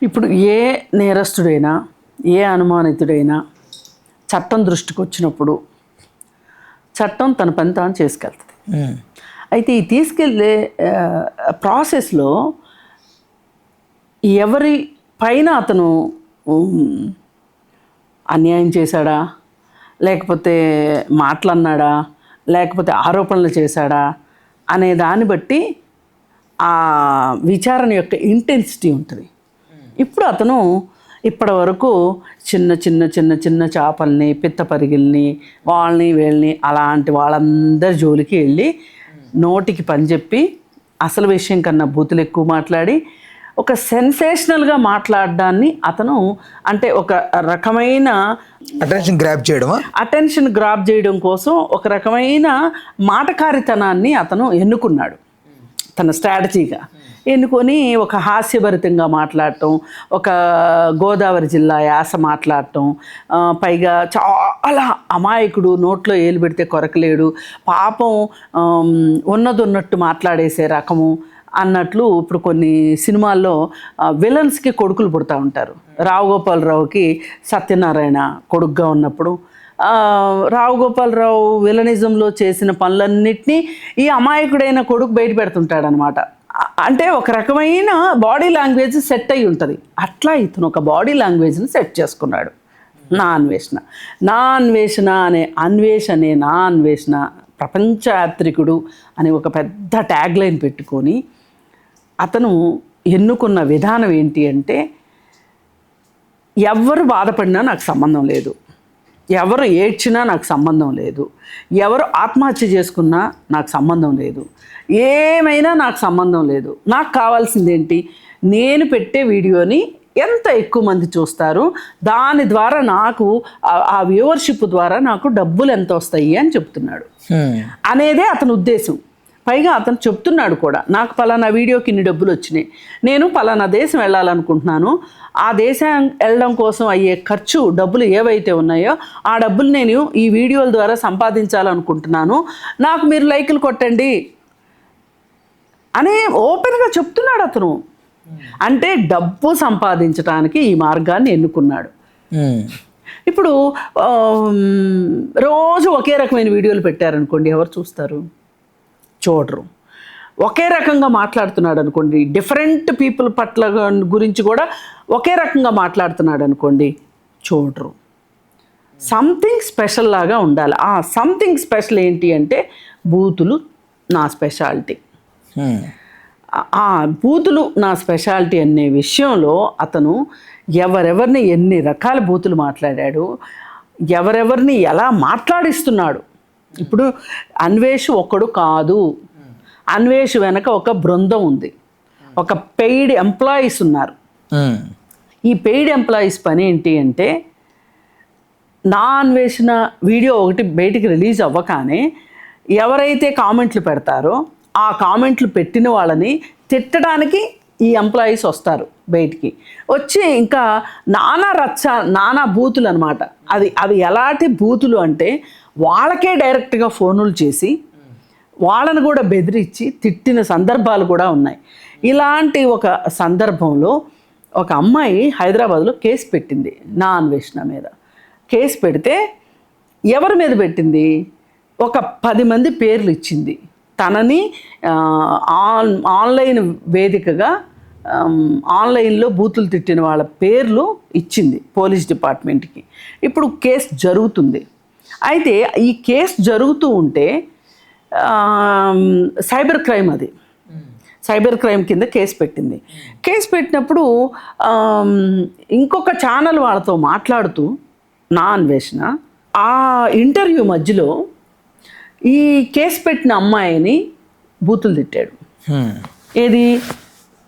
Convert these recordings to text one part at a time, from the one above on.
ఇప్పుడు ఏ నేరస్తుడైనా ఏ అనుమానితుడైనా చట్టం దృష్టికి వచ్చినప్పుడు చట్టం తన పని తాను చేసుకెళ్తుంది. అయితే ఈ తీసుకెళ్ళే ప్రాసెస్లో ఎవరి పైన అతను అన్యాయం చేశాడా, లేకపోతే మాటలన్నాడా, లేకపోతే ఆరోపణలు చేశాడా అనే దాన్ని బట్టి ఆ విచారణ యొక్క ఇంటెన్సిటీ ఉంటుంది. ఇప్పుడు అతను ఇప్పటి వరకు చిన్న చిన్న చిన్న చిన్న చేపల్ని, పిత్తపరిగిల్ని, వాళ్ళని వీళ్ళని అలాంటి వాళ్ళందరి జోలికి వెళ్ళి నోటికి పని చెప్పి అసలు విషయం కన్నా బూతులు ఎక్కువ మాట్లాడి ఒక సెన్సేషనల్గా మాట్లాడడాన్ని అతను అంటే ఒక రకమైన అటెన్షన్ గ్రాప్ చేయడం కోసం ఒక రకమైన మాటకారితనాన్ని అతను ఎన్నుకున్నాడు తన స్ట్రాటజీగా. ఎన్నుకొని ఒక హాస్యభరితంగా మాట్లాడటం, ఒక గోదావరి జిల్లా యాస మాట్లాడటం, పైగా చాలా అమాయకుడు, నోట్లో ఏలు పెడితే కొరకలేడు, పాపం ఉన్నదొన్నట్టు మాట్లాడేసే రకము అన్నట్లు. ఇప్పుడు కొన్ని సినిమాల్లో విలన్స్కి కొడుకులు పుడతా ఉంటారు. రావు గోపాలరావుకి సత్యనారాయణ కొడుకుగా ఉన్నప్పుడు రావు గోపాలరావు విలనిజంలో చేసిన పనులన్నిటినీ ఈ అమాయకుడైన కొడుకు బయట పెడుతుంటాడు అనమాట. అంటే ఒక రకమైన బాడీ లాంగ్వేజ్ సెట్ అయి ఉంటుంది. అట్లా ఇతను ఒక బాడీ లాంగ్వేజ్ని సెట్ చేసుకున్నాడు. నా అన్వేషణ అనే నా అన్వేషణ ప్రపంచ యాత్రికుడు అని ఒక పెద్ద ట్యాగ్ లైన్ పెట్టుకొని అతను ఎన్నుకున్న విధానం ఏంటి అంటే, ఎవరు బాధపడినా నాకు సంబంధం లేదు, ఎవరు ఏడ్చినా నాకు సంబంధం లేదు, ఎవరు ఆత్మహత్య చేసుకున్నా నాకు సంబంధం లేదు, ఏమైనా నాకు సంబంధం లేదు. నాకు కావాల్సిందేంటి, నేను పెట్టే వీడియోని ఎంత ఎక్కువ మంది చూస్తారు, దాని ద్వారా నాకు ఆ వ్యూవర్షిప్ ద్వారా నాకు డబ్బులు ఎంత వస్తాయి అని చెప్తున్నాడు అనేదే అతని ఉద్దేశం. పైగా అతను చెప్తున్నాడు కూడా, నాకు పలానా వీడియోకి ఇన్ని డబ్బులు వచ్చినాయి, నేను పలానా దేశం వెళ్ళాలనుకుంటున్నాను, ఆ దేశం వెళ్ళడం కోసం అయ్యే ఖర్చు డబ్బులు ఏవైతే ఉన్నాయో ఆ డబ్బులు నేను ఈ వీడియోల ద్వారా సంపాదించాలనుకుంటున్నాను, నాకు మీరు లైకులు కొట్టండి అని ఓపెన్గా చెప్తున్నాడు అతను. అంటే డబ్బు సంపాదించడానికి ఈ మార్గాన్ని ఎన్నుకున్నాడు. ఇప్పుడు రోజు ఒకే రకమైన వీడియోలు పెట్టారనుకోండి, ఎవరు చూస్తారు? చూడరు. ఒకే రకంగా మాట్లాడుతున్నాడు అనుకోండి, డిఫరెంట్ పీపుల్ పట్ల గురించి కూడా ఒకే రకంగా మాట్లాడుతున్నాడు అనుకోండి, చూడరు. సంథింగ్ స్పెషల్ లాగా ఉండాలి. ఆ సంథింగ్ స్పెషల్ ఏంటి అంటే బూతులు నా స్పెషాలిటీ. ఆ బూతులు నా స్పెషాలిటీ అనే విషయంలో అతను ఎవరెవరిని ఎన్ని రకాల బూతులు మాట్లాడాడు, ఎవరెవరిని ఎలా మాట్లాడిస్తున్నాడు. ఇప్పుడు అన్వేష్ ఒక్కడు కాదు, అన్వేష్ వెనక ఒక బృందం ఉంది, ఒక పెయిడ్ ఎంప్లాయీస్ ఉన్నారు. ఈ పెయిడ్ ఎంప్లాయీస్ పని ఏంటి అంటే, నా అన్వేషణ వీడియో ఒకటి బయటికి రిలీజ్ అవ్వగానే ఎవరైతే కామెంట్లు పెడతారో ఆ కామెంట్లు పెట్టిన వాళ్ళని తిట్టడానికి ఈ ఎంప్లాయీస్ వస్తారు బయటికి. వచ్చి ఇంకా నానా బూతులు అనమాట. అవి ఎలాంటి బూతులు అంటే, వాళ్ళకే డైరెక్ట్గా ఫోనులు చేసి వాళ్ళని కూడా బెదిరించి తిట్టిన సందర్భాలు కూడా ఉన్నాయి. ఇలాంటి ఒక సందర్భంలో ఒక అమ్మాయి హైదరాబాద్లో కేసు పెట్టింది నా అన్వేషణ మీద. కేసు పెడితే ఎవరి మీద పెట్టింది? ఒక 10 మంది పేర్లు ఇచ్చింది. తనని ఆన్లైన్ వేదికగా ఆన్లైన్లో బూతులు తిట్టిన వాళ్ళ పేర్లు ఇచ్చింది పోలీస్ డిపార్ట్మెంట్కి. ఇప్పుడు కేసు జరుగుతుంది. అయితే ఈ కేసు జరుగుతూ ఉంటే సైబర్ క్రైమ్, అది సైబర్ క్రైమ్ కింద కేసు పెట్టింది. కేసు పెట్టినప్పుడు ఇంకొక ఛానల్ వాళ్ళతో మాట్లాడుతూ నా అన్వేషణ ఆ ఇంటర్వ్యూ మధ్యలో ఈ కేసు పెట్టిన అమ్మాయిని బూతులు తిట్టాడు. ఏది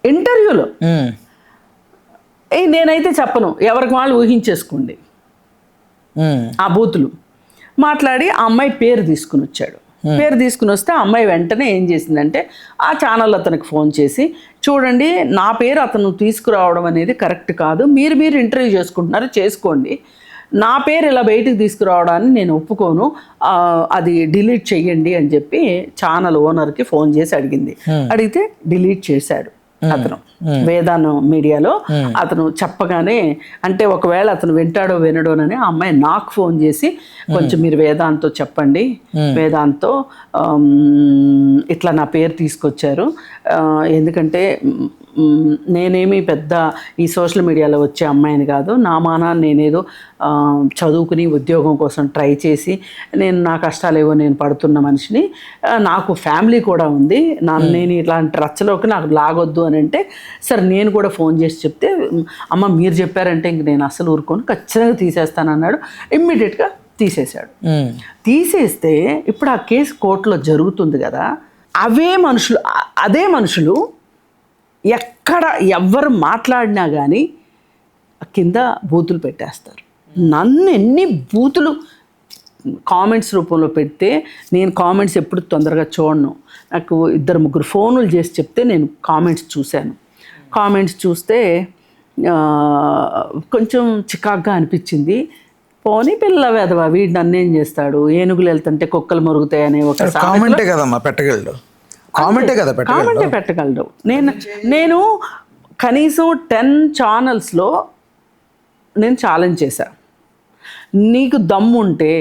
ఇంటర్వ్యూలో. నేనైతే చెప్పను, ఎవరికి వాళ్ళు ఊహించేసుకోండి. ఆ బూతులు మాట్లాడి ఆ అమ్మాయి పేరు తీసుకుని వచ్చాడు. పేరు తీసుకుని వస్తే ఆ అమ్మాయి వెంటనే ఏం చేసిందంటే, ఆ ఛానల్ అతనికి ఫోన్ చేసి, చూడండి నా పేరు అతను తీసుకురావడం అనేది కరెక్ట్ కాదు, మీరు ఇంటర్వ్యూ చేసుకుంటున్నారు చేసుకోండి, నా పేరు ఇలా బయటికి తీసుకురావడాన్ని నేను ఒప్పుకోను, అది డిలీట్ చెయ్యండి అని చెప్పి ఛానల్ ఓనర్కి ఫోన్ చేసి అడిగింది. అడిగితే డిలీట్ చేశాడు అతను. వేదాను మీడియాలో అతను చెప్పగానే, అంటే ఒకవేళ అతను వింటాడో వినడోనని ఆ అమ్మాయి నాకు ఫోన్ చేసి కొంచెం మీరు వేదాంతో చెప్పండి, వేదాంతో ఇట్లా నా పేరు తీసుకొచ్చారు, ఎందుకంటే నేనేమి పెద్ద ఈ సోషల్ మీడియాలో వచ్చే అమ్మాయిని కాదు, నా మానాన్ని నేనేదో చదువుకుని ఉద్యోగం కోసం ట్రై చేసి నేను నా కష్టాలేవో నేను పడుతున్న మనిషిని, నాకు ఫ్యామిలీ కూడా ఉంది, నేను ఇట్లాంటి రచ్చలోకి నాకు లాగొద్దు అని అంటే, సరే నేను కూడా ఫోన్ చేసి చెప్తే, అమ్మ మీరు చెప్పారంటే ఇంక నేను అస్సలు ఊరుకొని ఖచ్చితంగా తీసేస్తానన్నాడు. ఇమ్మీడియట్గా తీసేశాడు. తీసేస్తే ఇప్పుడు ఆ కేసు కోర్టులో జరుగుతుంది కదా, అదే మనుషులు ఎక్కడ ఎవ్వరు మాట్లాడినా కానీ కింద బూతులు పెట్టేస్తారు. నన్ను ఎన్ని బూతులు కామెంట్స్ రూపంలో పెడితే, నేను కామెంట్స్ ఎప్పుడు తొందరగా చూడను, నాకు 2-3 ఫోన్లు చేసి చెప్తే నేను కామెంట్స్ చూశాను. కామెంట్స్ చూస్తే కొంచెం చికాగ్గా అనిపించింది. పోనీ పిల్ల వెధవ వీడు నన్నేం చేస్తాడు, ఏనుగులు వెళ్తుంటే కుక్కలు మురుగుతాయి అనే ఒక కామెంటే కదమ్మా పెట్టగలడు, కామెంటే పెట్టగలడు. నేను కనీసం 10 ఛానల్స్లో నేను ఛాలెంజ్ చేశా, నీకు దమ్ము ఉంటే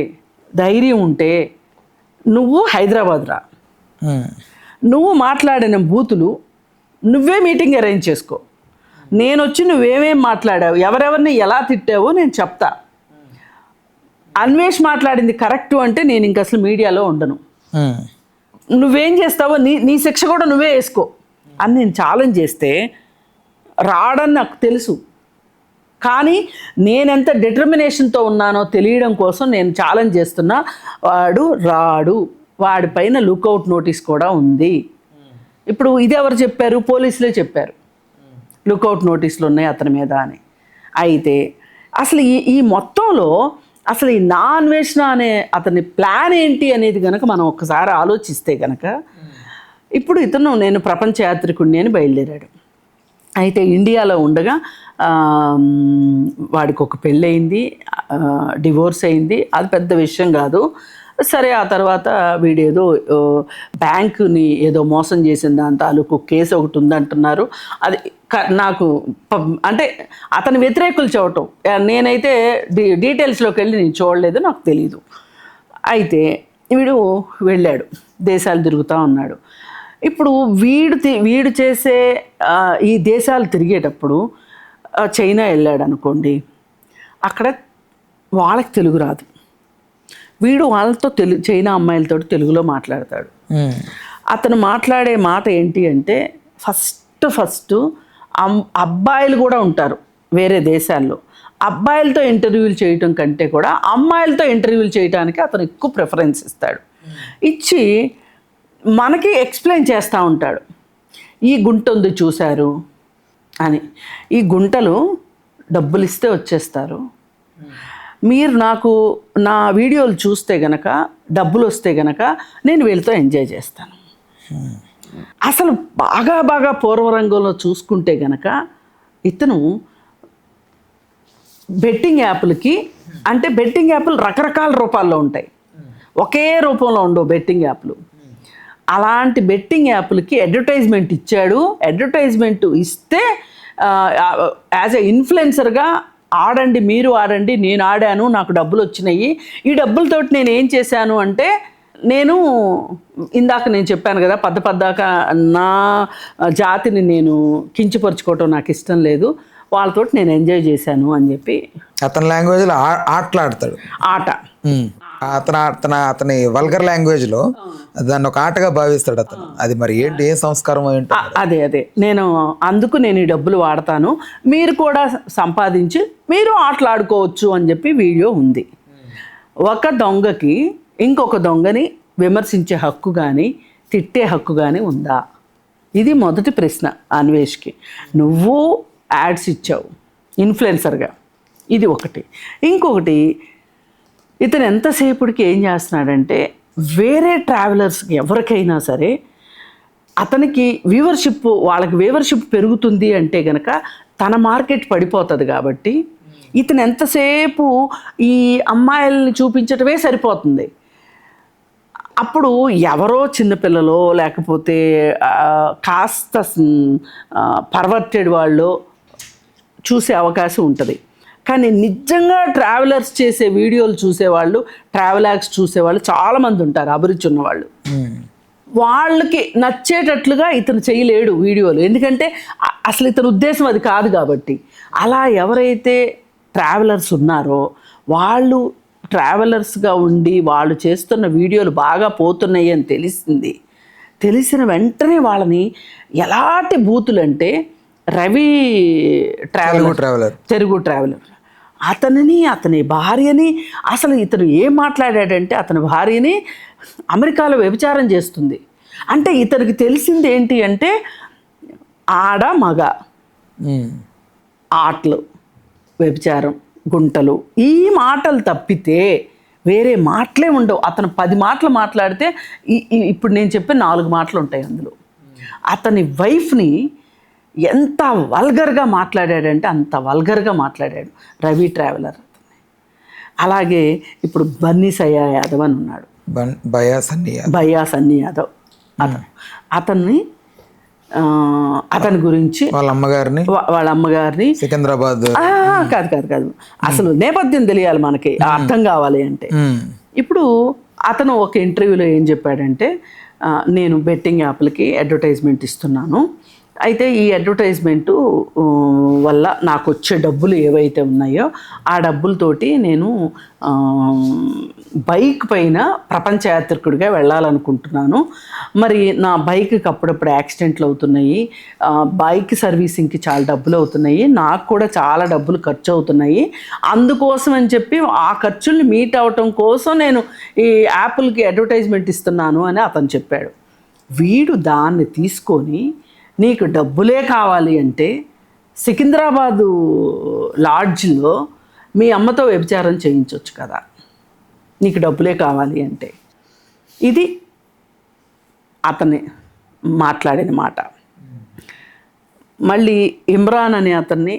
ధైర్యం ఉంటే నువ్వు హైదరాబాద్ రా, నువ్వు మాట్లాడిన బూతులు నువ్వే మీటింగ్ అరేంజ్ చేసుకో, నేను వచ్చి నువ్వేమేం మాట్లాడావు, ఎవరెవరిని ఎలా తిట్టావో నేను చెప్తా, అన్వేష్ మాట్లాడింది కరెక్టు అంటే నేను ఇంక అసలు మీడియాలో ఉండను, నువ్వేం చేస్తావో నీ శిక్ష కూడా నువ్వే వేసుకో అని నేను ఛాలెంజ్ చేస్తే రాడని నాకు తెలుసు. కానీ నేనెంత డిటర్మినేషన్తో ఉన్నానో తెలియడం కోసం నేను ఛాలెంజ్ చేస్తున్నా. వాడు రాడు, వాడిపైన లుకౌట్ నోటీస్ కూడా ఉంది. ఇప్పుడు ఇది ఎవరు చెప్పారు? పోలీసులే చెప్పారు, లుకౌట్ నోటీసులు ఉన్నాయి అతని మీద అని. అయితే అసలు ఈ మొత్తంలో అసలు ఈ నా అన్వేషణ అనే అతని ప్లాన్ ఏంటి అనేది కనుక మనం ఒక్కసారి ఆలోచిస్తే కనుక, ఇప్పుడు నేను ప్రపంచ యాత్రికుడిని అని బయలుదేరాడు. అయితే ఇండియాలో ఉండగా వాడికి ఒక పెళ్ళయింది, డివోర్స్ అయింది, అది పెద్ద విషయం కాదు. సరే ఆ తర్వాత వీడేదో బ్యాంకుని ఏదో మోసం చేసిన దాని తాలూకు కేసు ఒకటి ఉందంటున్నారు. అది నాకు అంటే అతని వ్యతిరేకులు చూడటం, నేనైతే డీటెయిల్స్లోకి వెళ్ళి నేను చూడలేదు, నాకు తెలీదు. అయితే వీడు వెళ్ళాడు, దేశాలు తిరుగుతూ ఉన్నాడు. ఇప్పుడు వీడు చేసే ఈ దేశాలు తిరిగేటప్పుడు చైనా వెళ్ళాడు అనుకోండి, అక్కడ వాళ్ళకి తెలుగు రాదు, వీడు వాళ్ళతో చైనా అమ్మాయిలతో తెలుగులో మాట్లాడతాడు. అతను మాట్లాడే మాట ఏంటి అంటే, ఫస్ట్ అబ్బాయిలు కూడా ఉంటారు వేరే దేశాల్లో, అబ్బాయిలతో ఇంటర్వ్యూలు చేయటం కంటే కూడా అమ్మాయిలతో ఇంటర్వ్యూలు చేయడానికి అతను ఎక్కువ ప్రిఫరెన్స్ ఇస్తాడు. ఇచ్చి మనకి ఎక్స్ప్లెయిన్ చేస్తూ ఉంటాడు, ఈ గుంట ఉంది చూశారు అని, ఈ గుంటలు డబ్బులు ఇస్తే వచ్చేస్తారు, మీరు నాకు నా వీడియోలు చూస్తే గనక డబ్బులు వస్తే గనక నేను వీళ్ళతో ఎంజాయ్ చేస్తాను. అసలు బాగా పూర్వరంగంలో చూసుకుంటే గనక ఇతను బెట్టింగ్ యాప్లకి, అంటే బెట్టింగ్ యాప్లు రకరకాల రూపాల్లో ఉంటాయి, ఒకే రూపంలో ఉండవు బెట్టింగ్ యాప్లు. అలాంటి బెట్టింగ్ యాప్లకి అడ్వర్టైజ్మెంట్ ఇచ్చాడు. అడ్వర్టైజ్మెంట్ ఇస్తే యాజ్ ఎ ఇన్ఫ్లుయెన్సర్గా ఆడండి, మీరు ఆడండి, నేను ఆడాను, నాకు డబ్బులు వచ్చినాయి, ఈ డబ్బులతోటి నేను ఏం చేశాను అంటే, నేను ఇందాక నేను చెప్పాను కదా, పద్దాక నా జాతిని నేను కించపరుచుకోవటం నాకు ఇష్టం లేదు, వాళ్ళతోటి నేను ఎంజాయ్ చేశాను అని చెప్పి అతని లాంగ్వేజ్లో ఆటలాడతాడు. అతని వల్గర్ లాంగ్వేజ్లో దాన్ని ఒక ఆటగా భావిస్తాడు అతను. అది మరి ఏంటి, ఏ సంస్కారం ఏంటో. అదే నేను ఈ డబ్బులు వాడతాను, మీరు కూడా సంపాదించి మీరు ఆటలాడుకోవచ్చు అని చెప్పి వీడియో ఉంది. ఒక దొంగకి ఇంకొక దొంగని విమర్శించే హక్కు కానీ తిట్టే హక్కు కానీ ఉందా? ఇది మొదటి ప్రశ్న అన్వేష్కి. నువ్వు యాడ్స్ ఇచ్చావు ఇన్ఫ్లుయెన్సర్గా, ఇది ఒకటి. ఇంకొకటి, ఇతను ఎంతసేపుడికి ఏం చేస్తున్నాడంటే, వేరే ట్రావెలర్స్కి ఎవరికైనా సరే అతనికి వాళ్ళకి వ్యూవర్షిప్ పెరుగుతుంది అంటే కనుక తన మార్కెట్ పడిపోతుంది. కాబట్టి ఇతను ఎంతసేపు ఈ అమ్మాయిల్ని చూపించటమే సరిపోతుంది. అప్పుడు ఎవరో చిన్నపిల్లలో లేకపోతే కాస్త పర్వర్టెడ్ వాళ్ళు చూసే అవకాశం ఉంటుంది. కానీ నిజంగా ట్రావెలర్స్ చేసే వీడియోలు చూసేవాళ్ళు, ట్రావెల్ యాక్స్ చూసేవాళ్ళు చాలామంది ఉంటారు, అభిరుచి ఉన్నవాళ్ళు. వాళ్ళకి నచ్చేటట్లుగా ఇతను చేయలేడు వీడియోలు, ఎందుకంటే అసలు ఇతని ఉద్దేశం అది కాదు కాబట్టి. అలా ఎవరైతే ట్రావెలర్స్ ఉన్నారో వాళ్ళు ట్రావెలర్స్గా ఉండి వాళ్ళు చేస్తున్న వీడియోలు బాగా పోతున్నాయి అని తెలిసిన వెంటనే వాళ్ళని ఎలాంటి బూతులు అంటే, రవి తెలుగు ట్రావెలర్ అతని భార్యని, అసలు ఇతను ఏం మాట్లాడాడంటే అతని భార్యని అమెరికాలో వ్యభిచారం చేస్తుంది అంటే ఇతనికి తెలిసింది ఏంటి అంటే ఆడ మగ, ఆటలు, వ్యభిచారం, గుంటలు, ఈ మాటలు తప్పితే వేరే మాటలే ఉండవు. అతను 10 మాటలు మాట్లాడితే ఇప్పుడు నేను చెప్పే 4 మాటలు ఉంటాయి అందులో. అతని వైఫ్ని ఎంత వల్గర్గా మాట్లాడాడంటే అంత వల్గర్గా మాట్లాడాడు రవి ట్రావెలర్. అలాగే ఇప్పుడు బన్నీ సయ్యా యాదవ్ అని ఉన్నాడు, బయా సన్నీ యాదవ్. అతని గురించి వాళ్ళ అమ్మగారిని సికింద్రాబాద్ కాదు అసలు నేపథ్యం తెలియాలి మనకి, అర్థం కావాలి అంటే. ఇప్పుడు అతను ఒక ఇంటర్వ్యూలో ఏం చెప్పాడంటే, నేను బెట్టింగ్ యాప్లకి అడ్వర్టైజ్మెంట్ ఇస్తున్నాను, అయితే ఈ అడ్వర్టైజ్మెంటు వల్ల నాకు వచ్చే డబ్బులు ఏవైతే ఉన్నాయో ఆ డబ్బులతోటి నేను బైక్ పైన ప్రపంచ యాత్రికుడిగా వెళ్ళాలనుకుంటున్నాను. మరి నా బైక్కి అప్పుడప్పుడు యాక్సిడెంట్లు అవుతున్నాయి, బైక్ సర్వీసింగ్కి చాలా డబ్బులు అవుతున్నాయి, నాకు కూడా చాలా డబ్బులు ఖర్చు అవుతున్నాయి. అందుకోసం అని చెప్పి ఆ ఖర్చుల్ని మీట్ అవటం కోసం నేను ఈ యాప్లకి అడ్వర్టైజ్మెంట్ ఇస్తున్నాను అని అతను చెప్పాడు. వీడు దాన్ని తీసుకొని, నీకు డబ్బులే కావాలి అంటే సికింద్రాబాదు లాడ్జ్లో మీ అమ్మతో వ్యభిచారం చేయించవచ్చు కదా, నీకు డబ్బులే కావాలి అంటే. ఇది అతన్ని మాట్లాడిన మాట. మళ్ళీ ఇమ్రాన్ అనే అతన్ని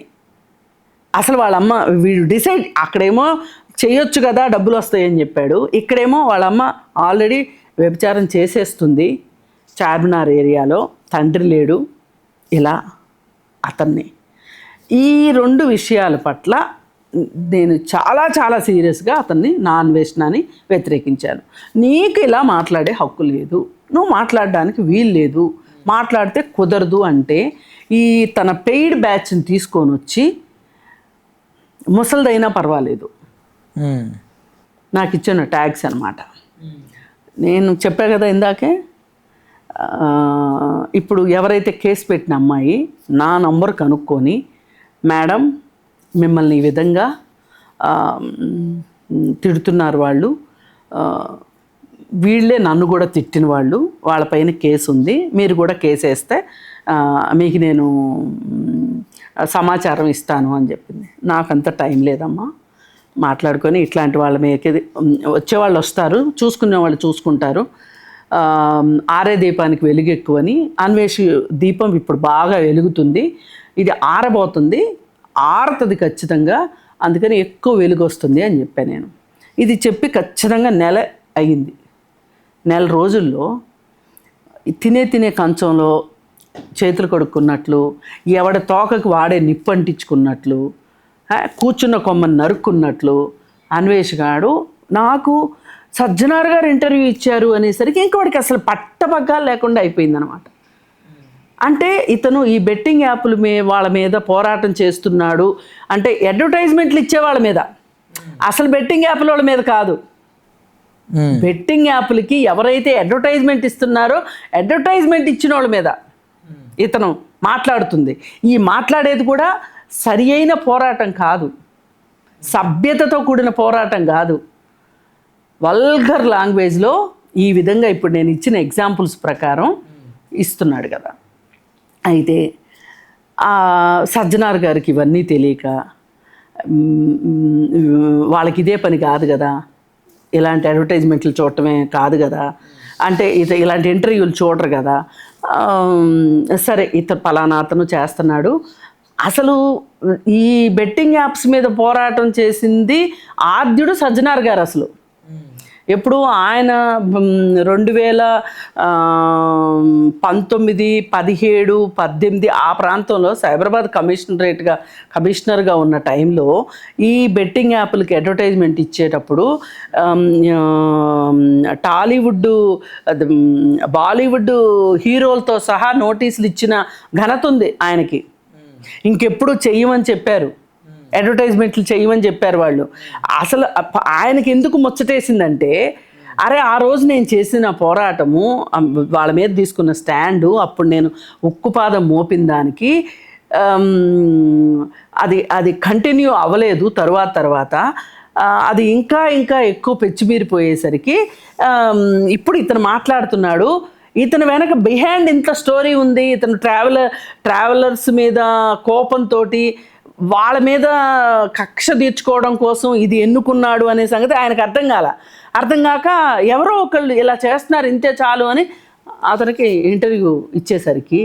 అసలు వాళ్ళమ్మ, వీడు డిసైడ్, అక్కడేమో చేయొచ్చు కదా డబ్బులు వస్తాయని చెప్పాడు, ఇక్కడేమో వాళ్ళమ్మ ఆల్రెడీ వ్యభిచారం చేసేస్తుంది చార్మినార్ ఏరియాలో, తండ్రి లేడు. ఇలా అతన్ని ఈ 2 విషయాల పట్ల నేను చాలా సీరియస్గా అతన్ని నా అన్వేషణని వ్యతిరేకించాను. నీకు ఇలా మాట్లాడే హక్కు లేదు, నువ్వు మాట్లాడడానికి వీలు లేదు, మాట్లాడితే కుదరదు అంటే ఈ తన పెయిడ్ బ్యాచ్ని తీసుకొని వచ్చి, ముసలిదైనా పర్వాలేదు, నాకు ఇచ్చిన ట్యాగ్స్ అన్నమాట. నేను చెప్పా కదా ఇందాకే, ఇప్పుడు ఎవరైతే కేసు పెట్టిన అమ్మాయి నా నంబర్ కనుక్కొని, మేడం మిమ్మల్ని ఈ విధంగా తిడుతున్నారు వాళ్ళు, వీళ్ళే నన్ను కూడా తిట్టిన వాళ్ళు, వాళ్ళపైన కేసు ఉంది, మీరు కూడా కేసు వేస్తే మీకు నేను సమాచారం ఇస్తాను అని చెప్పింది. నాకంత టైం లేదమ్మా, మాట్లాడుకొని ఇట్లాంటి వాళ్ళ మీద వచ్చేవాళ్ళు వస్తారు, చూసుకునే వాళ్ళు చూసుకుంటారు, ఆరే దీపానికి వెలుగు ఎక్కువని, అన్వేషి దీపం ఇప్పుడు బాగా వెలుగుతుంది, ఇది ఆరబోతుంది, ఆరుతుంది ఖచ్చితంగా, అందుకని ఎక్కువ వెలుగు వస్తుంది అని చెప్పాను నేను. ఇది చెప్పి ఖచ్చితంగా నెల అయ్యింది. నెల రోజుల్లో తినే కంచంలో చేతులు కడుక్కున్నట్లు, ఎవడ తోకకు వాడే నిప్పు అంటించుకున్నట్లు, కూర్చున్న కొమ్మని నరుక్కున్నట్లు అన్వేషగాడు నాకు సజ్జనార్ గారు ఇంటర్వ్యూ ఇచ్చారు అనేసరికి ఇంకోటికి అసలు పట్టపగ్గాలు లేకుండా అయిపోయిందనమాట. అంటే ఇతను ఈ బెట్టింగ్ యాప్ల వాళ్ళ మీద పోరాటం చేస్తున్నాడు అంటే అడ్వర్టైజ్మెంట్లు ఇచ్చే వాళ్ళ మీద, అసలు బెట్టింగ్ యాప్ల వాళ్ళ మీద కాదు. బెట్టింగ్ యాప్లకి ఎవరైతే అడ్వర్టైజ్మెంట్ ఇస్తున్నారో అడ్వర్టైజ్మెంట్ ఇచ్చిన వాళ్ళ మీద ఇతను మాట్లాడుతుంది. ఈ మాట్లాడేది కూడా సరి అయిన పోరాటం కాదు, సభ్యతతో కూడిన పోరాటం కాదు, వల్గర్ లాంగ్వేజ్లో ఈ విధంగా ఇప్పుడు నేను ఇచ్చిన ఎగ్జాంపుల్స్ ప్రకారం ఇస్తున్నాడు కదా. అయితే సజ్జనార్ గారికి ఇవన్నీ తెలియక, వాళ్ళకి ఇదే పని కాదు కదా, ఇలాంటి అడ్వర్టైజ్మెంట్లు చూడటమే కాదు కదా, అంటే ఇలాంటి ఇంటర్వ్యూలు చూడరు కదా, సరే పలానా అతను చేస్తున్నాడు. అసలు ఈ బెట్టింగ్ యాప్స్ మీద పోరాటం చేసింది ఆద్యుడు సజ్జనార్ గారు. అసలు ఎప్పుడు ఆయన 2019, 17, 18 ఆ ప్రాంతంలో సైబరాబాద్ కమిషనర్గా ఉన్న టైంలో ఈ బెట్టింగ్ యాప్లకి అడ్వర్టైజ్మెంట్ ఇచ్చేటప్పుడు టాలీవుడ్ బాలీవుడ్ హీరోలతో సహా నోటీసులు ఇచ్చిన ఘనత ఉంది ఆయనకి. ఇంకెప్పుడు చెయ్యమని చెప్పారు, అడ్వర్టైజ్మెంట్లు చేయమని చెప్పారు వాళ్ళు. అసలు ఆయనకి ఎందుకు ముచ్చటేసిందంటే, అరే ఆ రోజు నేను చేసిన పోరాటము, వాళ్ళ మీద తీసుకున్న స్టాండు, అప్పుడు నేను ఉక్కుపాదం మోపిన దానికి అది కంటిన్యూ అవ్వలేదు. తర్వాత అది ఇంకా ఎక్కువ పెచ్చిమీరిపోయేసరికి ఇప్పుడు ఇతను మాట్లాడుతున్నాడు. ఇతను వెనక బిహైండ్ ఇంత స్టోరీ ఉంది. ఇతను ట్రావెలర్స్ మీద కోపంతో వాళ్ళ మీద కక్ష తీర్చుకోవడం కోసం ఇది ఎన్నుకున్నాడు అనే సంగతి ఆయనకు అర్థం కాక ఎవరో ఒకళ్ళు ఇలా చేస్తున్నారు, ఇంతే చాలు అని అతనికి ఇంటర్వ్యూ ఇచ్చేసరికి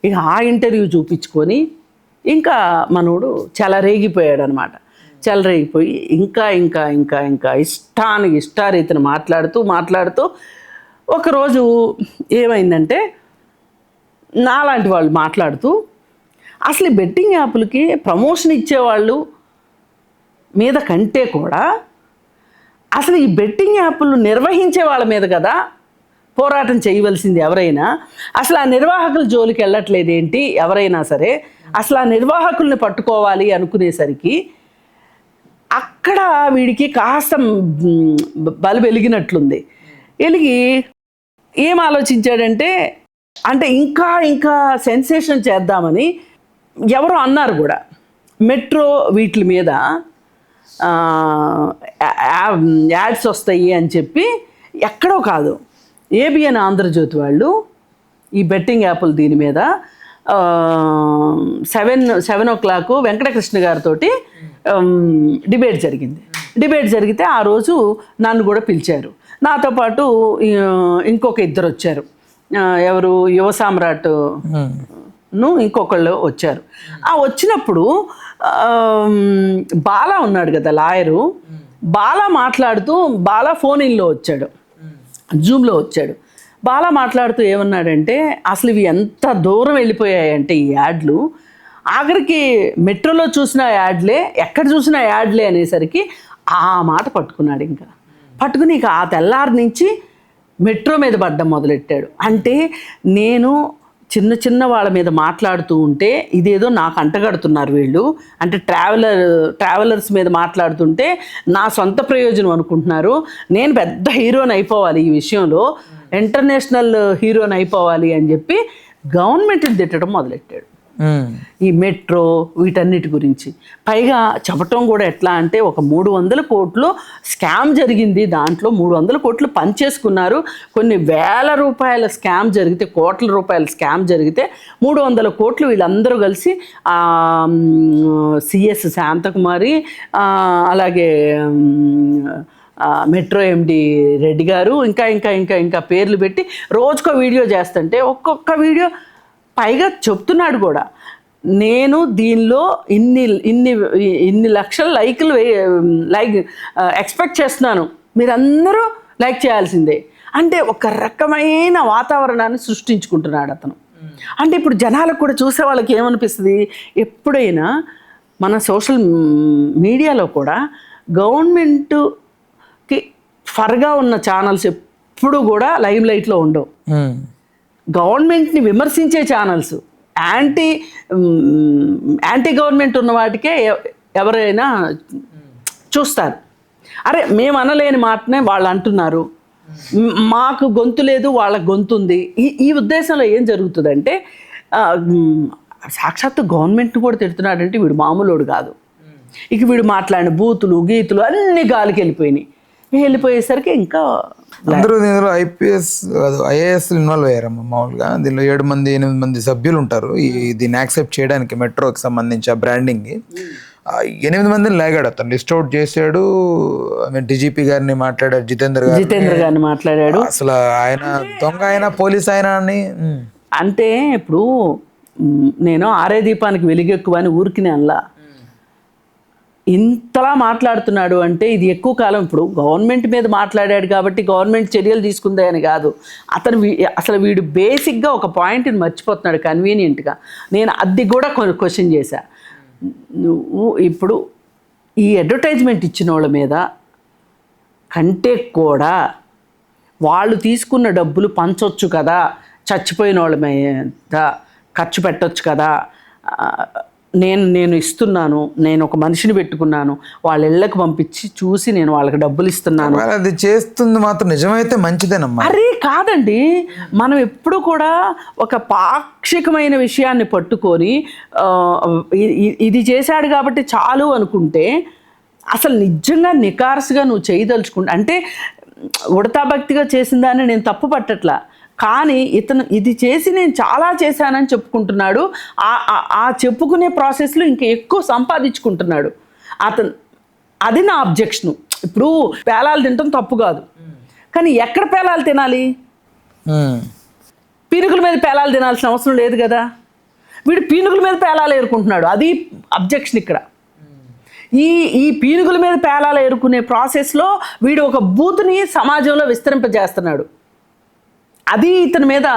ఇక ఆ ఇంటర్వ్యూ చూపించుకొని ఇంకా మనోడు చెలరేగిపోయాడు అనమాట. చెలరేగిపోయి ఇంకా ఇష్టారీతిని మాట్లాడుతూ ఒకరోజు ఏమైందంటే, నాలాంటి వాళ్ళు మాట్లాడుతూ అసలు ఈ బెట్టింగ్ యాప్లకి ప్రమోషన్ ఇచ్చేవాళ్ళు మీద కంటే కూడా అసలు ఈ బెట్టింగ్ యాప్లు నిర్వహించే వాళ్ళ మీద కదా పోరాటం చేయవలసింది ఎవరైనా. అసలు ఆ నిర్వాహకుల జోలికి వెళ్ళట్లేదు ఏంటి ఎవరైనా సరే. అసలు ఆ నిర్వాహకుల్ని పట్టుకోవాలి అనుకునేసరికి అక్కడ వీడికి కాస్త బలు వెలిగినట్లుంది. వెలిగి ఏం ఆలోచించాడంటే, అంటే ఇంకా సెన్సేషన్ చేద్దామని ఎవరో అన్నారు కూడా, మెట్రో వీటి మీద యాడ్స్ వస్తాయి అని చెప్పి, ఎక్కడో కాదు ఏబిఎన్ ఆంధ్రజ్యోతి వాళ్ళు ఈ బెట్టింగ్ యాప్లు దీని మీద 7 o'clock వెంకటకృష్ణ గారితో డిబేట్ జరిగితే ఆ రోజు నన్ను కూడా పిలిచారు. నాతో పాటు ఇంకొక ఇద్దరు వచ్చారు. ఎవరు, యువ సామ్రాట్ ఇంకొకళ్ళు వచ్చారు. ఆ వచ్చినప్పుడు బాలా ఉన్నాడు కదా లాయరు, బాలా మాట్లాడుతూ, బాలా ఫోన్ ఇన్లో వచ్చాడు, జూమ్లో వచ్చాడు. బాలా మాట్లాడుతూ ఏమన్నాడంటే, అసలు ఇవి ఎంత దూరం వెళ్ళిపోయాయంటే ఈ యాడ్లు, ఆఖరికి మెట్రోలో చూసిన యాడ్లే, ఎక్కడ చూసిన యాడ్లే అనేసరికి ఆ మాట పట్టుకున్నాడు. ఇంకా పట్టుకుని ఇక ఆ తెల్లారి నుంచి మెట్రో మీద పడ్డం మొదలెట్టాడు. అంటే నేను చిన్న వాళ్ళ మీద మాట్లాడుతూ ఉంటే ఇదేదో నాకు అంటగడుతున్నారు వీళ్ళు, అంటే ట్రావెలర్స్ మీద మాట్లాడుతుంటే నా సొంత ప్రయోజనం అనుకుంటున్నారు, నేను పెద్ద హీరోని అయిపోవాలి, ఈ విషయంలో ఇంటర్నేషనల్ హీరోని అయిపోవాలి అని చెప్పి గవర్నమెంట్ని తిట్టడం మొదలెట్టాడు. ఈ మెట్రో వీటన్నిటి గురించి పైగా చెప్పటం కూడా ఎట్లా అంటే, ఒక 300 కోట్లు స్కామ్ జరిగింది, దాంట్లో 300 కోట్లు పనిచేసుకున్నారు, కొన్ని వేల రూపాయల స్కామ్ జరిగితే, కోట్ల రూపాయల స్కామ్ జరిగితే 300 కోట్లు వీళ్ళందరూ కలిసి సిఎస్ శాంతకుమారి, అలాగే మెట్రో ఎండి రెడ్డి గారు, ఇంకా పేర్లు పెట్టి రోజుకో వీడియో చేస్తుంటే, ఒక్కొక్క వీడియో పైగా చెప్తున్నాడు కూడా, నేను దీనిలో ఇన్ని లక్షల లైక్ ఎక్స్పెక్ట్ చేస్తున్నాను, మీరందరూ లైక్ చేయాల్సిందే. అంటే ఒక రకమైన వాతావరణాన్ని సృష్టించుకుంటున్నాడు అతను. అంటే ఇప్పుడు జనాలకు కూడా చూసే వాళ్ళకి ఏమనిపిస్తుంది, ఎప్పుడైనా మన సోషల్ మీడియాలో కూడా గవర్నమెంట్కి ఫర్గా ఉన్న ఛానల్స్ ఎప్పుడు కూడా లైమ్ లైట్లో ఉండవు. గవర్నమెంట్ని విమర్శించే ఛానల్స్, యాంటీ గవర్నమెంట్ ఉన్న వాటికే ఎవరైనా చూస్తారు. అరే మేము అనలేని మాటనే వాళ్ళు అంటున్నారు, మాకు గొంతు లేదు వాళ్ళకి గొంతు ఉంది. ఈ ఉద్దేశంలో ఏం జరుగుతుందంటే, సాక్షాత్తు గవర్నమెంట్ని కూడా తిడుతున్నాడంటే వీడు మామూలుడు కాదు. ఇక వీడు మాట్లాడిన బూతులు గీతులు అన్నీ గాలికి వెళ్ళిపోయేసరికి ఇంకా అందరూ దీనిలో ఐఏఎస్ ఇన్వాల్వ్ అయ్యారమ్మా. మామూలుగా దీనిలో 7-8 మంది సభ్యులు ఉంటారు దీన్ని యాక్సెప్ట్ చేయడానికి. మెట్రోకి సంబంధించి ఆ బ్రాండింగ్ 8 మందిని లాగాడు అతను, లిస్ట్ అవుట్ చేశాడు. డీజీపీ గారిని మాట్లాడాడు, జితేంద్ర గారిని మాట్లాడాడు. అసలు ఆయన దొంగ, ఆయన పోలీస్ ఆయన అని. అంటే ఇప్పుడు నేను ఆరే దీపానికి వెలుగెక్కువ అని ఊరికి అనలా, ఇంతలా మాట్లాడుతున్నాడు అంటే ఇది ఎక్కువ కాలం, ఇప్పుడు గవర్నమెంట్ మీద మాట్లాడాడు కాబట్టి గవర్నమెంట్ చర్యలు తీసుకుందే అని కాదు, అసలు వీడు బేసిక్గా ఒక పాయింట్ని మర్చిపోతున్నాడు కన్వీనియంట్గా. నేను అది కూడా క్వశ్చన్ చేశా. నువ్వు ఇప్పుడు ఈ అడ్వర్టైజ్మెంట్ ఇచ్చిన వాళ్ళ మీద కంటే కూడా వాళ్ళు తీసుకున్న డబ్బులు పంచొచ్చు కదా, చచ్చిపోయిన వాళ్ళ మీద ఖర్చు పెట్టొచ్చు కదా. నేను ఇస్తున్నాను, నేను ఒక మనిషిని పెట్టుకున్నాను, వాళ్ళ ఇళ్ళకి పంపించి చూసి నేను వాళ్ళకి డబ్బులు ఇస్తున్నాను. అది చేస్తుంది మాత్రం నిజమైతే మంచిదేనమ్మా. అరే కాదండి, మనం ఎప్పుడు కూడా ఒక పాక్షికమైన విషయాన్ని పట్టుకొని ఇది చేశాడు కాబట్టి చాలు అనుకుంటే, అసలు నిజంగా నికార్సుగా నువ్వు చేయదలుచుకుంటా అంటే ఉడతా భక్తిగా చేసిన దాన్ని నేను తప్పు పట్టట్లా, కానీ ఇతను ఇది చేసి నేను చాలా చేశానని చెప్పుకుంటున్నాడు. ఆ చెప్పుకునే ప్రాసెస్లో ఇంకా ఎక్కువ సంపాదించుకుంటున్నాడు అతను. అది నా అబ్జెక్షను. ఇప్పుడు పేలాలు తినటం తప్పు కాదు, కానీ ఎక్కడ పేలాలు తినాలి? పీనుగుల మీద పేలాలు తినాల్సిన అవసరం లేదు కదా. వీడు పీనుగుల మీద పేలాలు ఏరుకుంటున్నాడు, అది అబ్జెక్షన్ ఇక్కడ. ఈ పీనుగుల మీద పేలాలు ఏరుకునే ప్రాసెస్లో వీడు ఒక బూతుని సమాజంలో విస్తరింపజేస్తున్నాడు. అది ఇతని మీద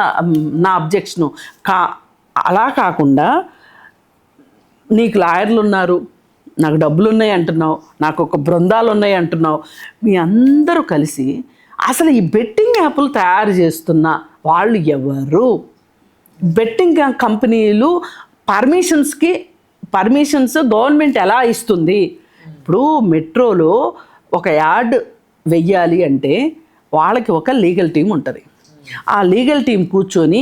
నా అబ్జెక్షను. అలా కాకుండా నీకు లాయర్లు ఉన్నారు, నాకు డబ్బులు ఉన్నాయి అంటున్నావు, నాకు ఒక బృందాలు ఉన్నాయి అంటున్నావు, మీ అందరూ కలిసి అసలు ఈ బెట్టింగ్ యాప్లు తయారు చేస్తున్న వాళ్ళు ఎవరు? బెట్టింగ్ కంపెనీలు పర్మిషన్స్ గవర్నమెంట్ ఎలా ఇస్తుంది? ఇప్పుడు మెట్రోలో ఒక యాడ్ వెయ్యాలి అంటే వాళ్ళకి ఒక లీగల్ టీం ఉంటుంది. ఆ లీగల్ టీం కూర్చొని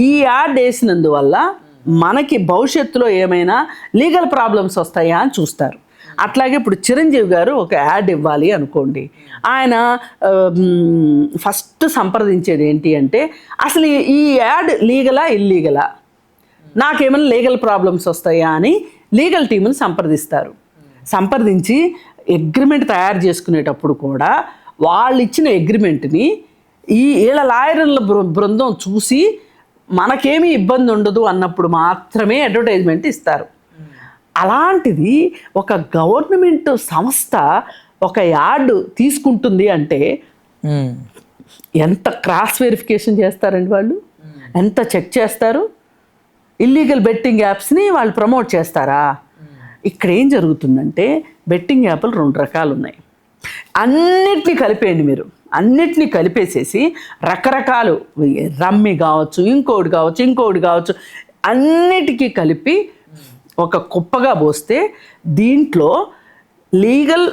ఈ యాడ్ వేసినందువల్ల మనకి భవిష్యత్తులో ఏమైనా లీగల్ ప్రాబ్లమ్స్ వస్తాయా అని చూస్తారు. అట్లాగే ఇప్పుడు చిరంజీవి గారు ఒక యాడ్ ఇవ్వాలి అనుకోండి, ఆయన ఫస్ట్ సంప్రదించేది ఏంటి అంటే అసలు ఈ యాడ్ లీగలా ఇల్లీగలా, నాకేమైనా లీగల్ ప్రాబ్లమ్స్ వస్తాయా అని లీగల్ టీంని సంప్రదించి అగ్రిమెంట్ తయారు చేసుకునేటప్పుడు కూడా వాళ్ళు ఇచ్చిన అగ్రిమెంట్ని వీళ్ళ లాయర్ల బృందం చూసి మనకేమీ ఇబ్బంది ఉండదు అన్నప్పుడు మాత్రమే అడ్వర్టైజ్మెంట్ ఇస్తారు. అలాంటిది ఒక గవర్నమెంట్ సంస్థ ఒక యార్డ్ తీసుకుంటుంది అంటే ఎంత క్రాస్ వెరిఫికేషన్ చేస్తారండి వాళ్ళు, ఎంత చెక్ చేస్తారు? ఇల్లీగల్ బెట్టింగ్ యాప్స్ని వాళ్ళు ప్రమోట్ చేస్తారా? ఇక్కడ ఏం జరుగుతుందంటే బెట్టింగ్ యాప్లు 2 రకాలు ఉన్నాయి. అన్నిటినీ కలిపేయండి మీరు, అన్నిటినీ కలిపేసేసి రకరకాలు రమ్మి కావచ్చు, ఇంకోటి కావచ్చు, అన్నిటికీ కలిపి ఒక కుప్పగా పోస్తే దీంట్లో లీగల్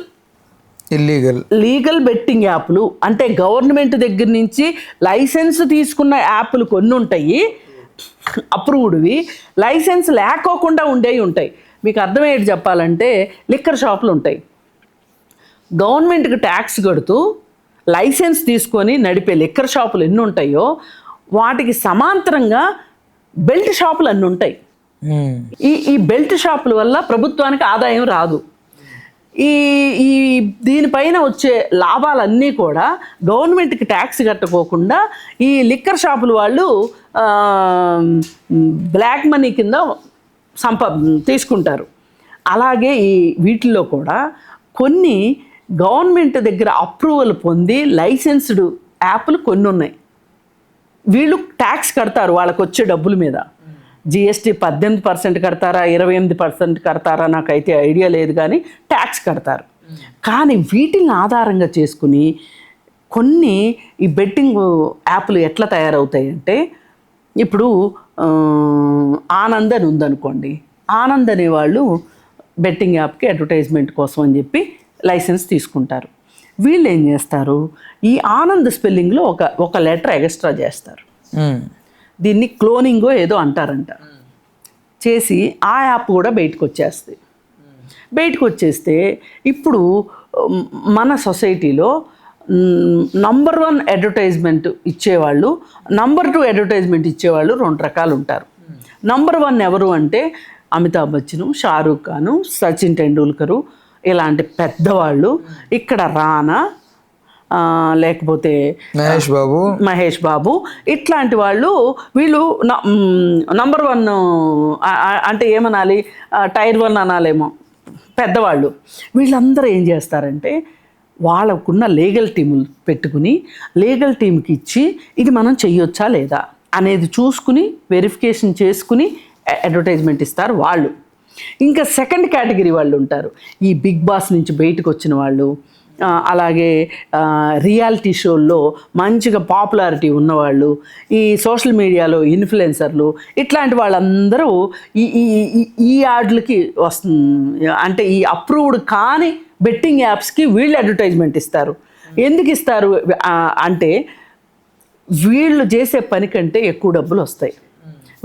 బెట్టింగ్ యాప్లు అంటే గవర్నమెంట్ దగ్గర నుంచి లైసెన్స్ తీసుకున్న యాప్లు కొన్ని ఉంటాయి, అప్రూవ్డ్వి, లైసెన్స్ లేకోకుండా ఉండేవి ఉంటాయి. మీకు అర్థమయ్యేది చెప్పాలంటే లిక్కర్ షాపులు ఉంటాయి, గవర్నమెంట్కి ట్యాక్స్ కడుతూ లైసెన్స్ తీసుకొని నడిపే లిక్కర్ షాపులు ఎన్ని ఉంటాయో వాటికి సమాంతరంగా బెల్ట్ షాపులు అన్నీ ఉంటాయి. ఈ బెల్ట్ షాపుల వల్ల ప్రభుత్వానికి ఆదాయం రాదు. ఈ దీనిపైన వచ్చే లాభాలన్నీ కూడా గవర్నమెంట్కి ట్యాక్స్ కట్టుకోకుండా ఈ లిక్కర్ షాపుల వాళ్ళు బ్లాక్ మనీ కింద తీసుకుంటారు. అలాగే ఈ వీటిల్లో కూడా కొన్ని గవర్నమెంట్ దగ్గర అప్రూవల్ పొంది లైసెన్స్డ్ యాప్లు కొన్ని ఉన్నాయి. వీళ్ళు ట్యాక్స్ కడతారు వాళ్ళకు వచ్చే డబ్బుల మీద. జిఎస్టీ 18% కడతారా 28% కడతారా నాకైతే ఐడియా లేదు, కానీ ట్యాక్స్ కడతారు. కానీ వీటిని ఆధారంగా చేసుకుని కొన్ని ఈ బెట్టింగ్ యాప్లు ఎట్లా తయారవుతాయి అంటే, ఇప్పుడు ఆనంద్ అని ఉందనుకోండి, ఆనంద్ అనేవాళ్ళు బెట్టింగ్ యాప్కి అడ్వర్టైజ్మెంట్ కోసం అని చెప్పి లైసెన్స్ తీసుకుంటారు. వీళ్ళు ఏం చేస్తారు, ఈ ఆనంద్ స్పెల్లింగ్లో ఒక లెటర్ ఎక్స్ట్రా చేస్తారు. దీన్ని క్లోనింగో ఏదో అంటారంట. చేసి ఆ యాప్ కూడా బయటకు వచ్చేస్తే ఇప్పుడు మన సొసైటీలో నంబర్ 1 అడ్వర్టైజ్మెంట్ ఇచ్చేవాళ్ళు, నంబర్ 2 అడ్వర్టైజ్మెంట్ ఇచ్చేవాళ్ళు 2 రకాలు ఉంటారు. నంబర్ 1 ఎవరు అంటే అమితాబ్ బచ్చను, షారూఖ్ ఖాను, సచిన్ టెండూల్కరు, ఇలాంటి పెద్దవాళ్ళు. ఇక్కడ రానా లేకపోతే మహేష్ బాబు ఇట్లాంటి వాళ్ళు, వీళ్ళు నంబర్ 1 అంటే ఏమనాలి, టైర్ 1 అనాలేమో, పెద్దవాళ్ళు వీళ్ళందరూ ఏం చేస్తారంటే వాళ్ళకున్న లీగల్ టీములు పెట్టుకుని లీగల్ టీంకి ఇచ్చి ఇది మనం చెయ్యొచ్చా లేదా అనేది చూసుకుని వెరిఫికేషన్ చేసుకుని అడ్వర్టైజ్మెంట్ ఇస్తారు వాళ్ళు. ఇంకా సెకండ్ కేటగిరీ వాళ్ళు ఉంటారు, ఈ బిగ్ బాస్ నుంచి బయటకు వచ్చిన వాళ్ళు, అలాగే రియాలిటీ షోల్లో మంచిగా పాపులారిటీ ఉన్నవాళ్ళు, ఈ సోషల్ మీడియాలో ఇన్ఫ్లుయెన్సర్లు, ఇట్లాంటి వాళ్ళందరూ ఈ యాడ్లకి వస్తుంది. అంటే ఈ అప్రూవ్డ్ కాని బెట్టింగ్ యాప్స్కి వీళ్ళు అడ్వర్టైజ్మెంట్ ఇస్తారు. ఎందుకు ఇస్తారు అంటే వీళ్ళు చేసే పని కంటే ఎక్కువ డబ్బులు వస్తాయి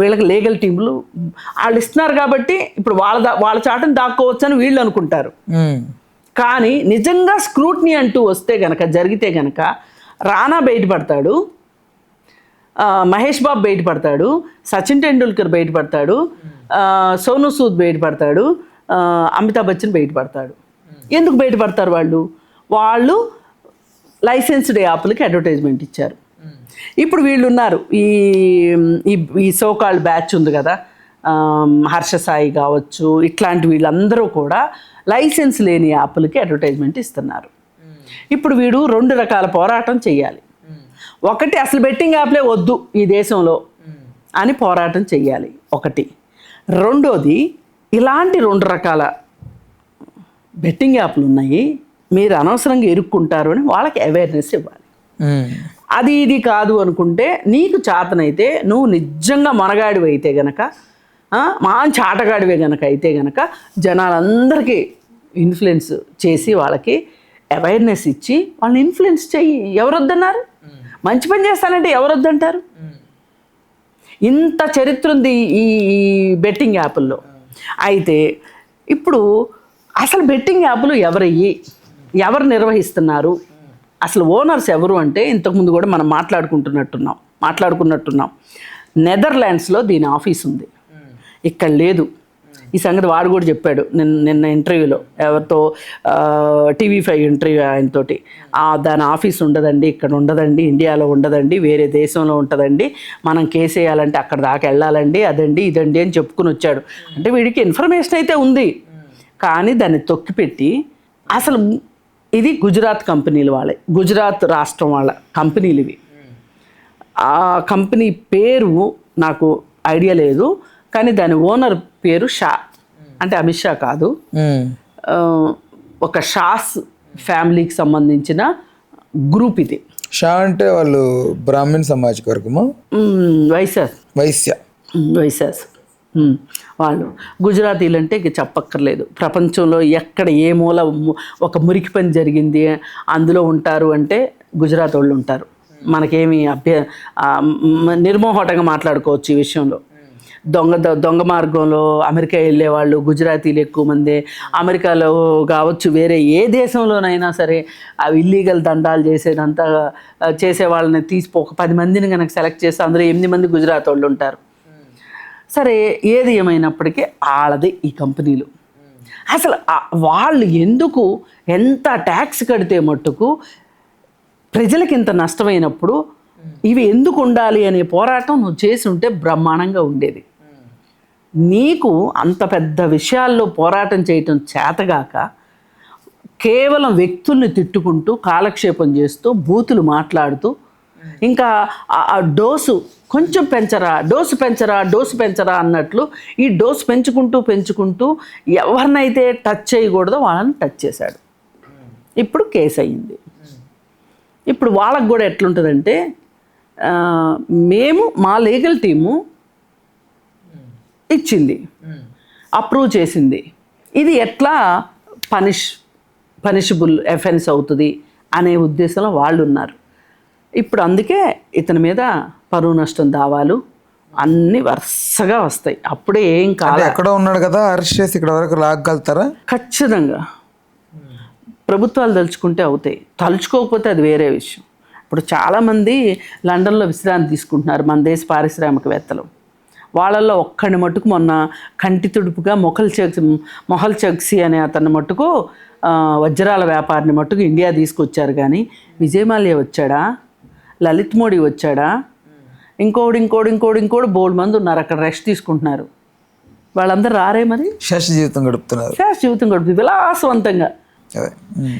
వీళ్ళకి. లీగల్ టీంలు వాళ్ళు ఇస్తున్నారు కాబట్టి ఇప్పుడు వాళ్ళ చాటును దాక్కోవచ్చు అని వీళ్ళు అనుకుంటారు. కానీ నిజంగా స్క్రూట్నీ అంటూ వస్తే గనక, జరిగితే గనక రానా బయటపడతాడు, మహేష్ బాబు బయటపడతాడు, సచిన్ టెండూల్కర్ బయటపడతాడు, సోనూ సూద్ బయటపడతాడు, అమితాబ్ బచ్చన్ బయటపడతాడు. ఎందుకు బయటపడతారు వాళ్ళు లైసెన్స్డ్ యాప్లకి అడ్వర్టైజ్మెంట్ ఇచ్చారు. ఇప్పుడు వీళ్ళు ఉన్నారు, ఈ సోకాల్డ్ బ్యాచ్ ఉంది కదా, హర్ష సాయి కావచ్చు, ఇట్లాంటి వీళ్ళందరూ కూడా లైసెన్స్ లేని యాప్లకి అడ్వర్టైజ్మెంట్ ఇస్తున్నారు. ఇప్పుడు వీడు 2 రకాల పోరాటం చేయాలి. ఒకటి, అసలు బెట్టింగ్ యాప్లే వద్దు ఈ దేశంలో అని పోరాటం చెయ్యాలి ఒకటి. రెండోది, ఇలాంటి 2 రకాల బెట్టింగ్ యాప్లు ఉన్నాయి, మీరు అనవసరంగా ఇరుక్కుంటారు అని వాళ్ళకి అవేర్నెస్ ఇవ్వాలి. అది ఇది కాదు అనుకుంటే, నీకు చేతనైతే నువ్వు నిజంగా మనగాడివి అయితే గనక, మంచి ఆటగాడివే గనక అయితే గనక జనాలందరికీ ఇన్ఫ్లుయెన్స్ చేసి వాళ్ళకి అవేర్నెస్ ఇచ్చి వాళ్ళని ఇన్ఫ్లుయెన్స్ చెయ్యి. ఎవరు వద్దన్నారు? మంచి పని చేస్తానంటే ఎవరు వద్దంటారు? ఇంత చరిత్ర ఉంది ఈ బెట్టింగ్ యాప్ల్లో. అయితే ఇప్పుడు అసలు బెట్టింగ్ యాప్లు ఎవరు నిర్వహిస్తున్నారు, అసలు ఓనర్స్ ఎవరు అంటే ఇంతకుముందు కూడా మనం మాట్లాడుకున్నట్టున్నాం. నెదర్లాండ్స్లో దీని ఆఫీస్ ఉంది, ఇక్కడ లేదు. ఈ సంగతి వాడు కూడా చెప్పాడు నిన్న ఇంటర్వ్యూలో, ఎవరితో TV5 ఇంటర్వ్యూ ఆయనతోటి. దాని ఆఫీస్ ఉండదండి, ఇక్కడ ఉండదండి, ఇండియాలో ఉండదండి, వేరే దేశంలో ఉంటుందండి, మనం కేసు వేయాలంటే అక్కడ దాకా వెళ్ళాలండి, అదండి ఇదండి అని చెప్పుకుని వచ్చాడు. అంటే వీడికి ఇన్ఫర్మేషన్ అయితే ఉంది, కానీ దాన్ని తొక్కిపెట్టి అసలు ఇది గుజరాత్ కంపెనీలు వాళ్ళే, గుజరాత్ రాష్ట్రం వాళ్ళ కంపెనీలు ఇవి. ఆ కంపెనీ పేరు నాకు ఐడియా లేదు, కానీ దాని ఓనర్ పేరు షా, అంటే అమిత్ షా కాదు, ఒక షాస్ ఫ్యామిలీకి సంబంధించిన గ్రూప్ ఇది. షా అంటే వాళ్ళు బ్రాహ్మణ్ సామాజిక వర్గమా? వైశ్యాస్ వాళ్ళు. గుజరాతీలు అంటే ఇక చెప్పక్కర్లేదు, ప్రపంచంలో ఎక్కడ ఏ మూల ఒక మురికి పని జరిగింది అందులో ఉంటారు అంటే గుజరాత్ వాళ్ళు ఉంటారు. మనకేమి నిర్మోహటంగా మాట్లాడుకోవచ్చు ఈ విషయంలో. దొంగ మార్గంలో అమెరికా వెళ్ళే వాళ్ళు గుజరాతీలు ఎక్కువ మంది. అమెరికాలో కావచ్చు, వేరే ఏ దేశంలోనైనా సరే అవి ఇల్లీగల్ దందాలు చేసేదంతా చేసే వాళ్ళని ఒక 10 మందిని కనుక సెలెక్ట్ చేస్తే అందులో 8 మంది గుజరాత్ వాళ్ళు ఉంటారు. సరే, ఏది ఏమైనప్పటికీ వాళ్ళది ఈ కంపెనీలు. అసలు వాళ్ళు ఎంత ట్యాక్స్ కడితే మట్టుకు ప్రజలకి ఇంత నష్టమైనప్పుడు ఇవి ఎందుకు ఉండాలి అనే పోరాటం నువ్వు చేసి ఉంటే బ్రహ్మాండంగా ఉండేది. నీకు అంత పెద్ద విషయాల్లో పోరాటం చేయటం చేతగాక కేవలం వ్యక్తుల్ని తిట్టుకుంటూ కాలక్షేపం చేస్తూ బూతులు మాట్లాడుతూ, ఇంకా ఆ డోసు కొంచెం డోసు పెంచరా అన్నట్లు ఈ డోసు పెంచుకుంటూ ఎవరినైతే టచ్ చేయకూడదో వాళ్ళని టచ్ చేశాడు. ఇప్పుడు కేసు అయ్యింది. ఇప్పుడు వాళ్ళకు కూడా ఎట్లుంటుందంటే, మా లీగల్ టీము ఇచ్చింది, అప్రూవ్ చేసింది, ఇది ఎట్లా పనిషబుల్ ఎఫెన్స్ అవుతుంది అనే ఉద్దేశంలో వాళ్ళు ఉన్నారు. ఇప్పుడు అందుకే ఇతని మీద పరువు నష్టం దావాలు అన్నీ వరుసగా వస్తాయి. అప్పుడే ఏం కాదు, ఎక్కడ ఉన్నాడు కదా అరెస్ట్ చేసి ఇక్కడ వరకు లాగలుగుతారా? ఖచ్చితంగా ప్రభుత్వాలు తలుచుకుంటే అవుతాయి, తలుచుకోకపోతే అది వేరే విషయం. ఇప్పుడు చాలామంది లండన్లో విశ్రాంతి తీసుకుంటున్నారు మన దేశ పారిశ్రామికవేత్తలు. వాళ్ళల్లో ఒక్కడిని మట్టుకు మొన్న కంటి తుడుపుగా మొహల్ చగ్సీ అనే అతన్ని మట్టుకు వజ్రాల వ్యాపారిని మట్టుకు ఇండియా తీసుకొచ్చారు. కానీ విజయ్ మాల్యా వచ్చాడా, లలిత్ మోడీ వచ్చాడా, ఇంకోడు బోల్డ్ మంది ఉన్నారు అక్కడ రెస్ట్ తీసుకుంటున్నారు. వాళ్ళందరూ రారే మరి, శేష జీవితం గడుపుతున్నారు. జీవితం గడుపుతుంది విలాసవంతంగా. అదే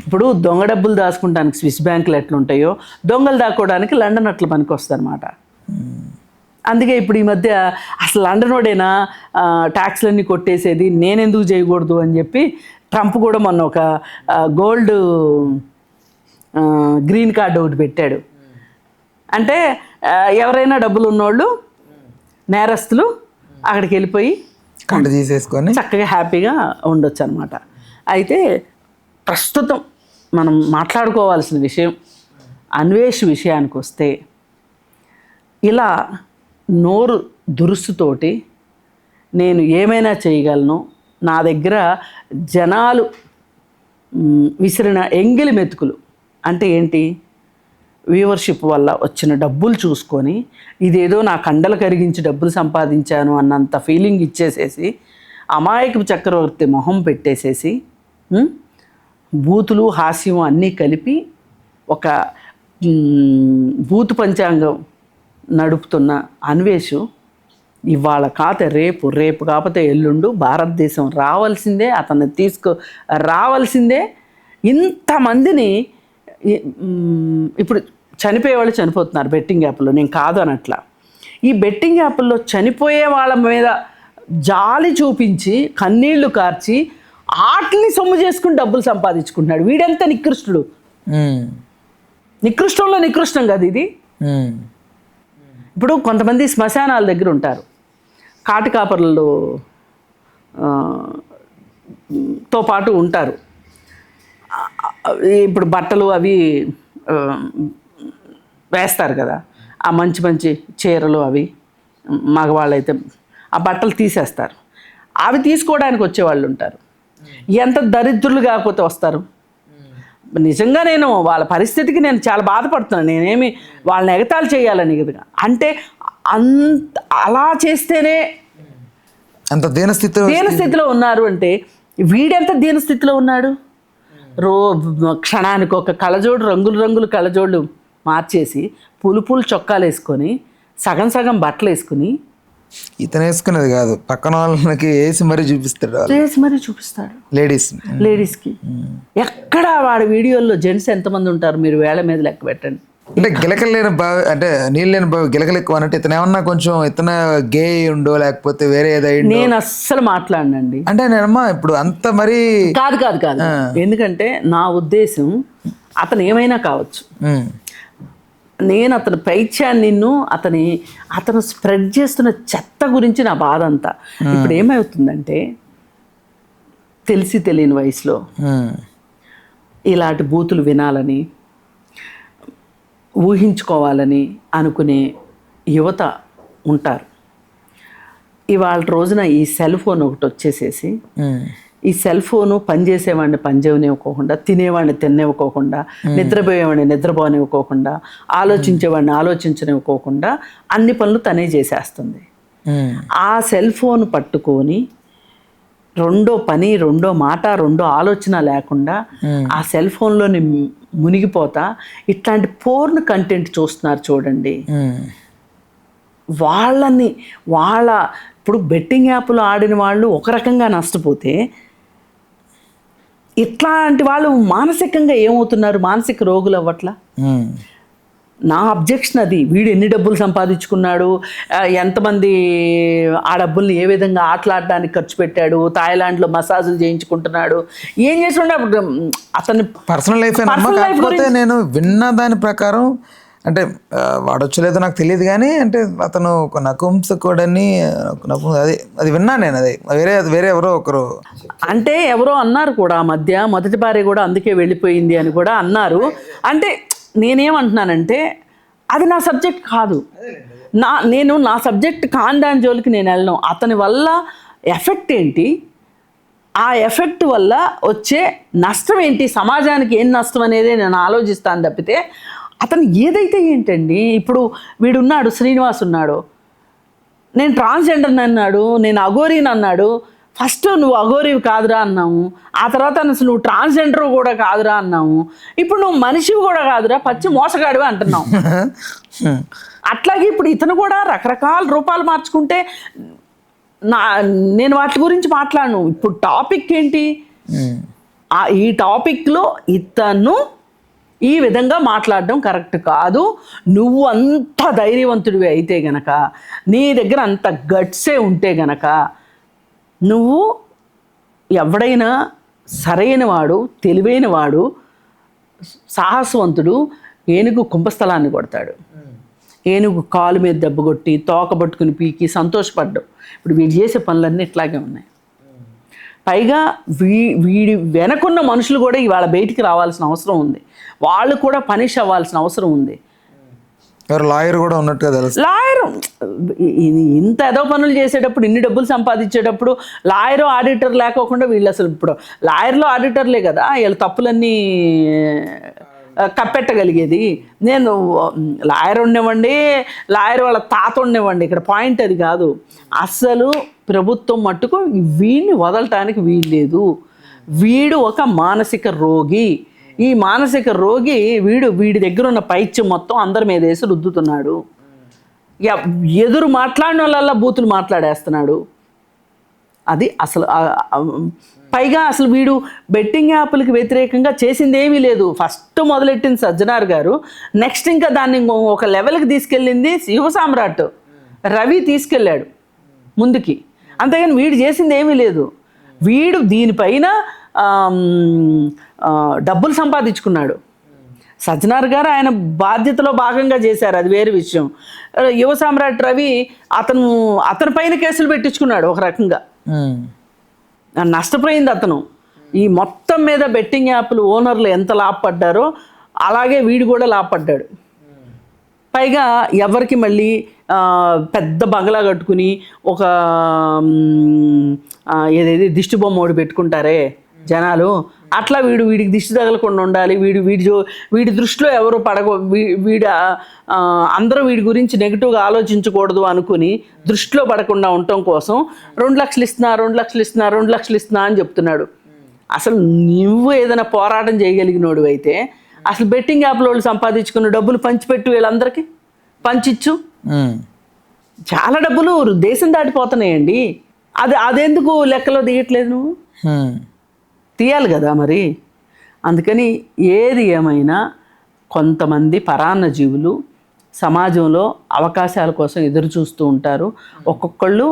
ఇప్పుడు దొంగ డబ్బులు దాచుకుంటానికి స్విస్ బ్యాంకులు ఎట్లుంటాయో, దొంగలు దాక్కోవడానికి లండన్ అట్లా పనికి వస్తారన్నమాట. అందుకే ఇప్పుడు ఈ మధ్య అసలు లండన్ వాడేనా ట్యాక్స్లన్నీ కొట్టేసేది, నేనెందుకు చేయకూడదు అని చెప్పి ట్రంప్ కూడా మొన్న ఒక గోల్డ్ గ్రీన్ కార్డు ఒకటి పెట్టాడు. అంటే ఎవరైనా డబ్బులు ఉన్నోళ్ళు నేరస్తులు అక్కడికి వెళ్ళిపోయి కంట తీసేసుకొని చక్కగా హ్యాపీగా ఉండొచ్చు అనమాట. అయితే ప్రస్తుతం మనం మాట్లాడుకోవాల్సిన విషయం అన్వేష్ విషయానికి వస్తే, ఇలా నోరు దురుసుతోటి నేను ఏమైనా చేయగలను, నా దగ్గర జనాలు విసిరిన ఎంగిలి మెతుకులు అంటే ఏంటి, వ్యూవర్షిప్ వల్ల వచ్చిన డబ్బులు చూసుకొని ఇదేదో నా కండలు కరిగించి డబ్బులు సంపాదించాను అన్నంత ఫీలింగ్ ఇచ్చేసేసి అమాయకపు చక్రవర్తి మొహం పెట్టేసేసి బూతులు హాస్యం అన్నీ కలిపి ఒక బూతు పంచాంగం నడుపుతున్న అన్వేష్ ఇవాళ కాతే రేపు, రేపు కాకపోతే ఎల్లుండు భారతదేశం రావాల్సిందే, అతన్ని రావాల్సిందే. ఇంతమందిని ఇప్పుడు చనిపోయే వాళ్ళు చనిపోతున్నారు బెట్టింగ్ యాప్లో, నేను కాదు అనట్లా. ఈ బెట్టింగ్ యాప్ల్లో చనిపోయే వాళ్ళ మీద జాలి చూపించి కన్నీళ్లు కార్చి ఆటల్ని సొమ్ము చేసుకుని డబ్బులు సంపాదించుకుంటున్నాడు. వీడెంత నికృష్టుడు, నికృష్టంలో నికృష్టం కదా ఇది. ఇప్పుడు కొంతమంది శ్మశానాల దగ్గర ఉంటారు, కాటి కాపర్లలో తో పాటు ఉంటారు. ఇప్పుడు బట్టలు అవి వేస్తారు కదా, ఆ మంచి మంచి చీరలు అవి మగవాళ్ళు అయితే ఆ బట్టలు తీసేస్తారు. అవి తీసుకోవడానికి వచ్చేవాళ్ళు ఉంటారు. ఎంత దరిద్రులు కాకపోతే వస్తారు. నిజంగా నేను వాళ్ళ పరిస్థితికి నేను చాలా బాధపడుతున్నాను. నేనేమి వాళ్ళని ఎగతాళి చేయాలని కదా, అంటే అంత అలా చేస్తేనే అంత దీనస్థితిలో ఉన్నారు. అంటే వీడెంత దీనస్థితిలో ఉన్నాడు. క్షణానికి ఒక కళ్ళజోడు, రంగులు రంగులు కళ్ళజోళ్ళు మార్చేసి పులుపులు చొక్కాలు వేసుకొని సగం సగం బట్టలు వేసుకుని, ఇతను వేసుకునేది కాదు పక్కన వాళ్ళకి వేసి మరీ చూపిస్తాడు లేడీస్కి. ఎక్కడ వాడి వీడియోల్లో జెంట్స్ ఎంతమంది ఉంటారు మీరు వేళ మీద లెక్క పెట్టండి. అంటే గిలకలేని బావి అంటే నీళ్ళు లేని బావి గిలకలు ఎక్కువ అన్నట్టు ఇతను ఏమన్నా కొంచెం ఇతను గే ఉండో లేకపోతే వేరే ఏదైనా. నేను అస్సలు మాట్లాడనండి. అంటే నేనమ్మా ఇప్పుడు అంత మరి కాదు. ఎందుకంటే నా ఉద్దేశం అతను ఏమైనా కావచ్చు. నేను అతని పైత్యాన్ని అతను స్ప్రెడ్ చేస్తున్న చెత్త గురించి నా బాధ అంతా. ఇప్పుడు ఏమవుతుందంటే తెలిసి తెలియని వయసులో ఇలాంటి బూతులు వినాలని, ఊహించుకోవాలని అనుకునే యువత ఉంటారు. ఇవాళ రోజున ఈ సెల్ ఫోన్ ఒకటి వచ్చేసేసి ఈ సెల్ ఫోను పనిచేసేవాడిని పనిచేయనివ్వకోకుండా, తినేవాడిని తినేవ్వకోకుండా, నిద్రపోయేవాడిని నిద్రపోనివ్వకోకుండా, ఆలోచించేవాడిని ఆలోచించనివ్వకోకుండా అన్ని పనులు తనే చేసేస్తుంది. ఆ సెల్ ఫోన్ పట్టుకొని రెండో పని, రెండో మాట, రెండో ఆలోచన లేకుండా ఆ సెల్ ఫోన్లోని మునిగిపోతా ఇట్లాంటి పోర్న్ కంటెంట్ చూస్తున్నారు చూడండి. ఇప్పుడు బెట్టింగ్ యాప్లు ఆడిన వాళ్ళు ఒక రకంగా నష్టపోతే, ఇట్లాంటి వాళ్ళు మానసికంగా ఏమవుతున్నారు, మానసిక రోగులు అవ్వట్లా. నా అబ్జెక్షన్ అది. వీడు ఎన్ని డబ్బులు సంపాదించుకున్నాడు, ఎంతమంది ఆ డబ్బుల్ని ఏ విధంగా ఆటలాడడానికి ఖర్చు పెట్టాడు, థాయిలాండ్లో మసాజులు చేయించుకుంటున్నాడు, ఏం చేస్తున్నాడు అతని పర్సనల్ లైఫ్. కాకపోతే నేను విన్న దాని ప్రకారం అంటే వాడొచ్చలేదో నాకు తెలియదు కానీ, అంటే అతను ఒక నపుంసకుడని అది విన్నా నేను. అది వేరే ఎవరో ఒకరు అంటే ఎవరో అన్నారు కూడా ఆ మధ్య, మొదటి భార్య కూడా అందుకే వెళ్ళిపోయింది అని కూడా అన్నారు. అంటే నేనేమంటున్నానంటే అది నా సబ్జెక్ట్ కాదు. నేను నా సబ్జెక్ట్ కాని దాని జోలికి నేను వెళ్ళను. అతని వల్ల ఎఫెక్ట్ ఏంటి, ఆ ఎఫెక్ట్ వల్ల వచ్చే నష్టం ఏంటి, సమాజానికి ఏం నష్టం అనేది నేను ఆలోచిస్తాను తప్పితే అతను ఏదైతే ఏంటండి. ఇప్పుడు వీడున్నాడు, శ్రీనివాస్ ఉన్నాడు, నేను ట్రాన్స్జెండర్ని అన్నాడు, నేను అఘోరీని అన్నాడు. ఫస్ట్ నువ్వు అఘోరీవి కాదురా అన్నాము, ఆ తర్వాత అసలు నువ్వు ట్రాన్స్జెండర్ కూడా కాదురా అన్నాము, ఇప్పుడు నువ్వు మనిషివి కూడా కాదురా పచ్చి మోసగాడివి అంటున్నావు. అట్లాగే ఇప్పుడు ఇతను కూడా రకరకాల రూపాలు మార్చుకుంటే నేను వాటి గురించి మాట్లాడను. ఇప్పుడు టాపిక్ ఏంటి? ఈ టాపిక్లో ఇతను ఈ విధంగా మాట్లాడడం కరెక్ట్ కాదు. నువ్వు అంత ధైర్యవంతుడివి అయితే గనక, నీ దగ్గర అంత గట్సే ఉంటే గనక, నువ్వు ఎవడైనా సరైనవాడు, తెలివైనవాడు, సాహసవంతుడు ఏనుగు కుంభస్థలాన్ని కొడతాడు. ఏనుగు కాలు మీద దెబ్బ కొట్టి తోక పట్టుకుని పీకి సంతోషపడ్డావు. ఇప్పుడు వీడు చేసే పనులన్నీ ఇట్లాగే ఉన్నాయి. పైగా వీడి వెనకున్న మనుషులు కూడా ఇవాళ బయటికి రావాల్సిన అవసరం ఉంది. వాళ్ళు కూడా పనిష్ అవ్వాల్సిన అవసరం ఉంది. లాయర్ కూడా ఉన్నట్టుగా తెలుసు. లాయర్ ఇంత ఏదో పనులు చేసేటప్పుడు, ఇన్ని డబ్బులు సంపాదించేటప్పుడు లాయరు ఆడిటర్ లేకోకుండా వీళ్ళు అసలు ఇప్పుడు లాయర్లు ఆడిటర్లే కదా వీళ్ళ తప్పులన్నీ కప్పెట్టగలిగేది. నేను లాయర్ ఉండేవండి, లాయర్ వాళ్ళ తాత ఉండేవండి. ఇక్కడ పాయింట్ అది కాదు. అసలు ప్రభుత్వం మట్టుకు వీడిని వదలటానికి వీల్లేదు. వీడు ఒక మానసిక రోగి. ఈ మానసిక రోగి వీడి దగ్గర ఉన్న పైత్యం మొత్తం అందరి మీద వేసి రుద్దుతున్నాడు. ఎదురు మాట్లాడిన వాళ్ళ బూతులు మాట్లాడేస్తున్నాడు. అది అసలు. పైగా అసలు వీడు బెట్టింగ్ యాప్లకి వ్యతిరేకంగా చేసింది ఏమీ లేదు. ఫస్ట్ మొదలెట్టింది సజ్జనార్ గారు. నెక్స్ట్ ఇంకా దాన్ని ఒక లెవెల్కి తీసుకెళ్ళింది యువ సామ్రాట్ రవి తీసుకెళ్ళాడు ముందుకి. అంతేగాని వీడు చేసింది ఏమీ లేదు. వీడు దీనిపైన డబ్బులు సంపాదించుకున్నాడు. సజ్జనార్ గారు ఆయన బాధ్యతలో భాగంగా చేశారు, అది వేరే విషయం. యువ సామ్రాట్ రవి అతని పైన కేసులు పెట్టించుకున్నాడు. ఒక రకంగా నష్టపోయింది అతను. ఈ మొత్తం మీద బెట్టింగ్ యాప్లు ఓనర్లు ఎంత లాభపడ్డారో అలాగే వీడు కూడా లాభపడ్డాడు. పైగా ఎవరికి మళ్ళీ పెద్ద బంగళా కట్టుకుని ఒక ఏదైతే దిష్టి బొమ్మ ఒకటి పెట్టుకుంటారే జనాలు, అట్లా వీడికి దిష్టి తగలకుండా ఉండాలి, వీడి దృష్టిలో ఎవరు అందరూ వీడి గురించి నెగిటివ్గా ఆలోచించకూడదు అనుకుని దృష్టిలో పడకుండా ఉండటం కోసం 2 లక్షలు ఇస్తున్నా అని చెప్తున్నాడు. అసలు నువ్వు ఏదైనా పోరాటం చేయగలిగినోడు అయితే అసలు బెట్టింగ్ యాప్లో వాళ్ళు సంపాదించుకున్న డబ్బులు పంచిపెట్టు, వీళ్ళందరికీ పంచిచ్చు. చాలా డబ్బులు దేశం దాటిపోతున్నాయండి. అదెందుకు లెక్కలో దిగట్లేదు? నువ్వు తీయాలి కదా మరి. అందుకని ఏది ఏమైనా కొంతమంది పరాన్న జీవులు సమాజంలో అవకాశాల కోసం ఎదురు చూస్తూ ఉంటారు. ఒక్కొక్కళ్ళు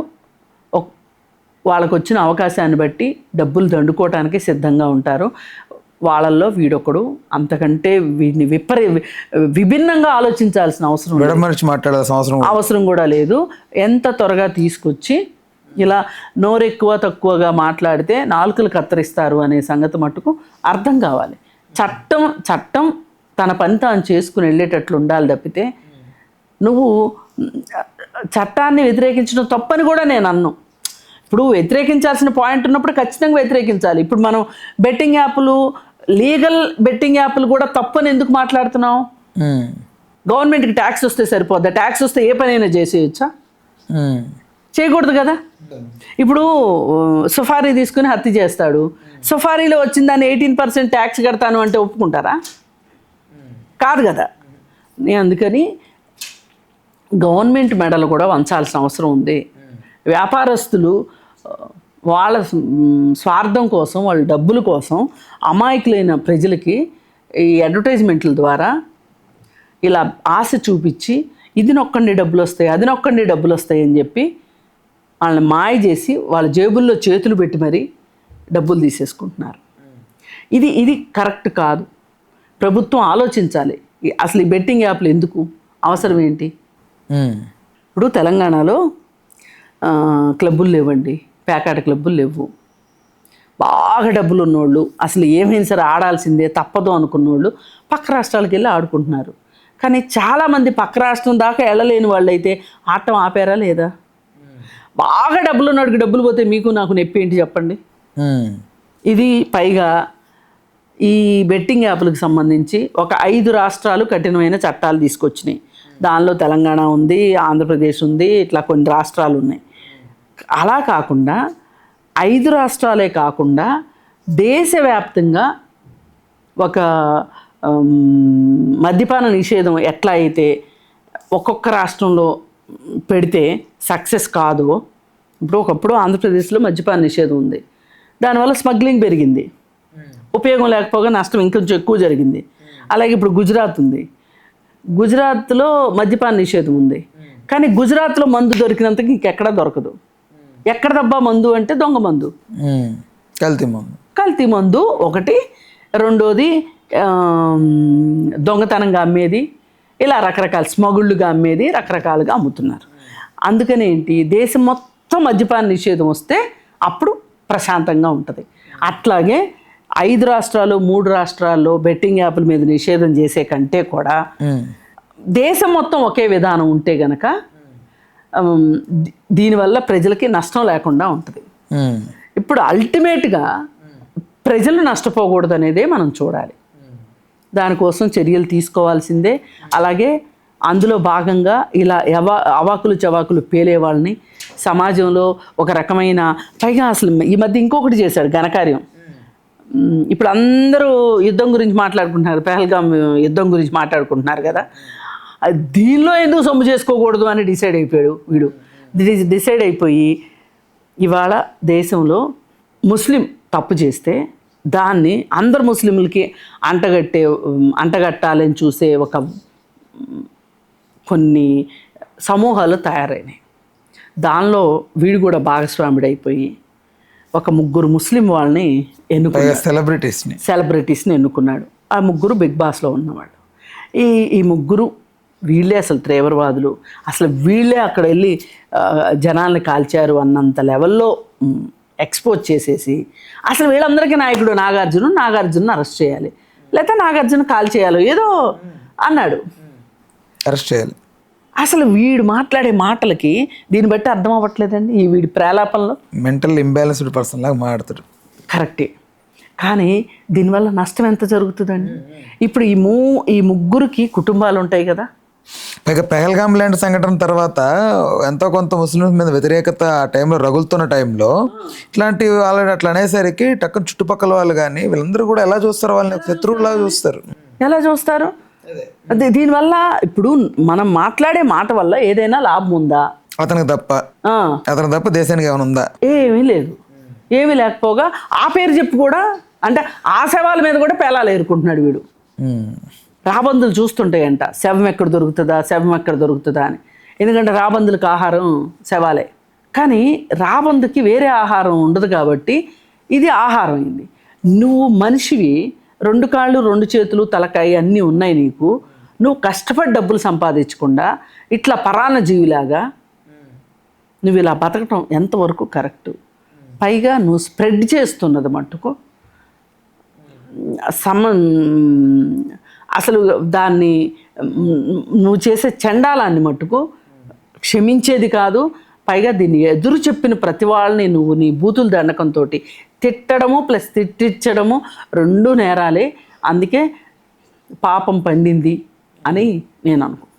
వాళ్ళకు వచ్చిన అవకాశాన్ని బట్టి డబ్బులు దండుకోవటానికి సిద్ధంగా ఉంటారు. వాళ్ళల్లో వీడొకడు. అంతకంటే వీడిని విభిన్నంగా ఆలోచించాల్సిన అవసరం కూడా లేదు. ఎంత త్వరగా తీసుకొచ్చి ఇలా నోరెక్కువ తక్కువగా మాట్లాడితే నాలుకలు కత్తిరిస్తారు అనే సంగతి మట్టుకు అర్థం కావాలి. చట్టం తన పని తాను చేసుకుని వెళ్ళేటట్లు ఉండాలి తప్పితే నువ్వు చట్టాన్ని వ్యతిరేకించడం తప్పని కూడా నేను అన్ను. ఇప్పుడు వ్యతిరేకించాల్సిన పాయింట్ ఉన్నప్పుడు ఖచ్చితంగా వ్యతిరేకించాలి. ఇప్పుడు మనం బెట్టింగ్ యాప్లు, లీగల్ బెట్టింగ్ యాప్లు కూడా తప్పని ఎందుకు మాట్లాడుతున్నాం? గవర్నమెంట్కి ట్యాక్స్ వస్తే సరిపోద్దా? ట్యాక్స్ వస్తే ఏ పనైనా చేసేయచ్చా? చేయకూడదు కదా. ఇప్పుడు సఫారీ తీసుకుని హత్య చేస్తాడు. సఫారీలో వచ్చిన దాన్ని 18% ట్యాక్స్ కడతాను అంటే ఒప్పుకుంటారా? కాదు కదా. అందుకని గవర్నమెంట్ మెడలు కూడా వంచాల్సిన అవసరం ఉంది. వ్యాపారస్తులు వాళ్ళ స్వార్థం కోసం, వాళ్ళ డబ్బుల కోసం అమాయకులైన ప్రజలకి ఈ అడ్వర్టైజ్మెంట్ల ద్వారా ఇలా ఆశ చూపించి ఇది నొక్కండి డబ్బులు వస్తాయి, అది నొక్కండి డబ్బులు వస్తాయి అని చెప్పి వాళ్ళని మాయ చేసి వాళ్ళ జేబుల్లో చేతులు పెట్టి మరీ డబ్బులు తీసేసుకుంటున్నారు. ఇది కరెక్ట్ కాదు. ప్రభుత్వం ఆలోచించాలి. అసలు ఈ బెట్టింగ్ యాప్లు ఎందుకు అవసరం ఏంటి? ఇప్పుడు తెలంగాణలో క్లబ్బులు లేవండి, పేకాట క్లబ్బులు లేవు. బాగా డబ్బులు ఉన్నోళ్ళు, అసలు ఏమైనా సరే ఆడాల్సిందే తప్పదు అనుకున్నోళ్ళు పక్క రాష్ట్రాలకు వెళ్ళి ఆడుకుంటున్నారు. కానీ చాలామంది పక్క రాష్ట్రం దాకా వెళ్ళలేని వాళ్ళు అయితే ఆడటం ఆపారా లేదా? బాగా డబ్బులు ఉన్నోడికి డబ్బులు పోతే మీకు నాకు నొప్పి ఏంటి చెప్పండి? ఇది పైగా ఈ బెట్టింగ్ యాప్లకు సంబంధించి ఒక 5 రాష్ట్రాలు కఠినమైన చట్టాలు తీసుకొచ్చినాయి. దానిలో తెలంగాణ ఉంది, ఆంధ్రప్రదేశ్ ఉంది, ఇట్లా కొన్ని రాష్ట్రాలు ఉన్నాయి. అలా కాకుండా 5 రాష్ట్రాలే కాకుండా దేశవ్యాప్తంగా ఒక మద్యపాన నిషేధం ఎట్లా అయితే ఒక్కొక్క రాష్ట్రంలో పెడితే సక్సెస్ కాదు, ఇప్పుడు ఒకప్పుడు ఆంధ్రప్రదేశ్లో మద్యపాన నిషేధం ఉంది, దానివల్ల స్మగ్లింగ్ పెరిగింది, ఉపయోగం లేకపోగా నష్టం ఇంకొంచెం ఎక్కువ జరిగింది. అలాగే ఇప్పుడు గుజరాత్ ఉంది, గుజరాత్లో మద్యపాన నిషేధం ఉంది, కానీ గుజరాత్లో మందు దొరికినంతకి ఇంకెక్కడా దొరకదు. ఎక్కడ దబ్బా మందు అంటే దొంగ మందు, కల్తీ మందు ఒకటి, రెండోది దొంగతనంగా అమ్మేది, ఇలా రకరకాల స్మగుళ్ళుగా అమ్మేది, రకరకాలుగా అమ్ముతున్నారు. అందుకని ఏంటి, దేశం మొత్తం మద్యపాన నిషేధం వస్తే అప్పుడు ప్రశాంతంగా ఉంటుంది. అట్లాగే 5 రాష్ట్రాలు 3 రాష్ట్రాల్లో బెట్టింగ్ యాప్ల మీద నిషేధం చేసే కంటే కూడా దేశం మొత్తం ఒకే విధానం ఉంటే గనక దీనివల్ల ప్రజలకి నష్టం లేకుండా ఉంటుంది. ఇప్పుడు అల్టిమేట్గా ప్రజలు నష్టపోకూడదు అనేదే మనం చూడాలి. దానికోసం చర్యలు తీసుకోవాల్సిందే. అలాగే అందులో భాగంగా ఇలా అవాకులు చవాకులు పేలే వాళ్ళని సమాజంలో ఒక రకమైన, పైగా అసలు ఈ మధ్య ఇంకొకటి చేశాడు ఘనకార్యం. ఇప్పుడు అందరూ యుద్ధం గురించి మాట్లాడుకుంటున్నారు, పెహల్గాం యుద్ధం గురించి మాట్లాడుకుంటున్నారు కదా, దీనిలో ఎందుకు సొమ్ము చేసుకోకూడదు అని డిసైడ్ అయిపోయాడు వీడు. డిసైడ్ అయిపోయి ఇవాళ దేశంలో ముస్లిం తప్పు చేస్తే దాన్ని అందరు ముస్లింలకి అంటగట్టాలని చూసే కొన్ని సమూహాలు తయారైనాయి. దానిలో వీడు కూడా భాగస్వాముడైపోయి ఒక 3 ముస్లిం వాళ్ళని సెలబ్రిటీస్ని ఎన్నుకున్నాడు. ఆ 3 బిగ్ బాస్లో ఉన్నవాళ్ళు. ఈ 3 వీళ్ళే అసలు తీవ్రవాదులు, అసలు వీళ్ళే అక్కడ వెళ్ళి జనాల్ని కాల్చారు అన్నంత లెవెల్లో ఎక్స్పోజ్ చేసేసి, అసలు వీళ్ళందరికీ నాయకుడు నాగార్జున అరెస్ట్ చేయాలి, లేకపోతే నాగార్జున కాల్ చేయాలి ఏదో అన్నాడు, అరెస్ట్ చేయాలి. అసలు వీడు మాట్లాడే మాటలకి దీన్ని బట్టి అర్థం అవ్వట్లేదండి. ఈ వీడి ప్రేలాపనలో మెంటల్ ఇంబ్యాలెన్స్డ్ పర్సన్ లాగా మాట్లాడతాడు. కరెక్టే, కానీ దీనివల్ల నష్టం ఎంత జరుగుతుందండి? ఇప్పుడు ఈ 3 కుటుంబాలు ఉంటాయి కదా. పైగా పెహల్గాం లాంటి సంఘటన తర్వాత ఎంతో కొంత ముస్లింస్ మీద వ్యతిరేకత ఆ టైంలో రగులుతున్న టైంలో ఇట్లాంటి వాళ్ళు అట్లా అనేసరికి టక్కన చుట్టుపక్కల వాళ్ళు కానీ వీళ్ళందరూ కూడా ఎలా చూస్తారు, వాళ్ళని శత్రువులాగా చూస్తారు. ఎలా చూస్తారు? దీనివల్ల ఇప్పుడు మనం మాట్లాడే మాట వల్ల ఏదైనా లాభం ఉందా? అతనికి తప్ప దేశానికి ఏమైనా ఉందా? ఏమీ లేదు. ఏమీ లేకపోగా ఆ పేరు చెప్పి కూడా, అంటే ఆ శవాల మీద కూడా పేలాలు ఏరుకుంటున్నాడు వీడు. రాబందులు చూస్తుంటాయంట, శవం ఎక్కడ దొరుకుతుందా అని. ఎందుకంటే రాబందులకు ఆహారం శవాలే, కానీ రాబందుకి వేరే ఆహారం ఉండదు కాబట్టి ఇది ఆహారం అయింది. నువ్వు మనిషివి, 2 కాళ్ళు 2 చేతులు తలకాయ అన్నీ ఉన్నాయి నీకు, నువ్వు కష్టపడి డబ్బులు సంపాదించకుండా ఇట్లా పరాన్న జీవిలాగా నువ్వు ఇలా బతకటం ఎంతవరకు కరెక్ట్? పైగా నువ్వు స్ప్రెడ్ చేస్తున్నది మట్టుకు అసలు దాన్ని నువ్వు చేసే చండాలాన్ని మట్టుకు క్షమించేది కాదు. పైగా దీన్ని ఎదురు చెప్పిన ప్రతి వాళ్ళని నువ్వు నీ బూతుల దండకంతో తిట్టడము ప్లస్ తిట్టించడము 2 నేరాలే. అందుకే పాపం పండింది అని నేను అనుకుంటున్నాను.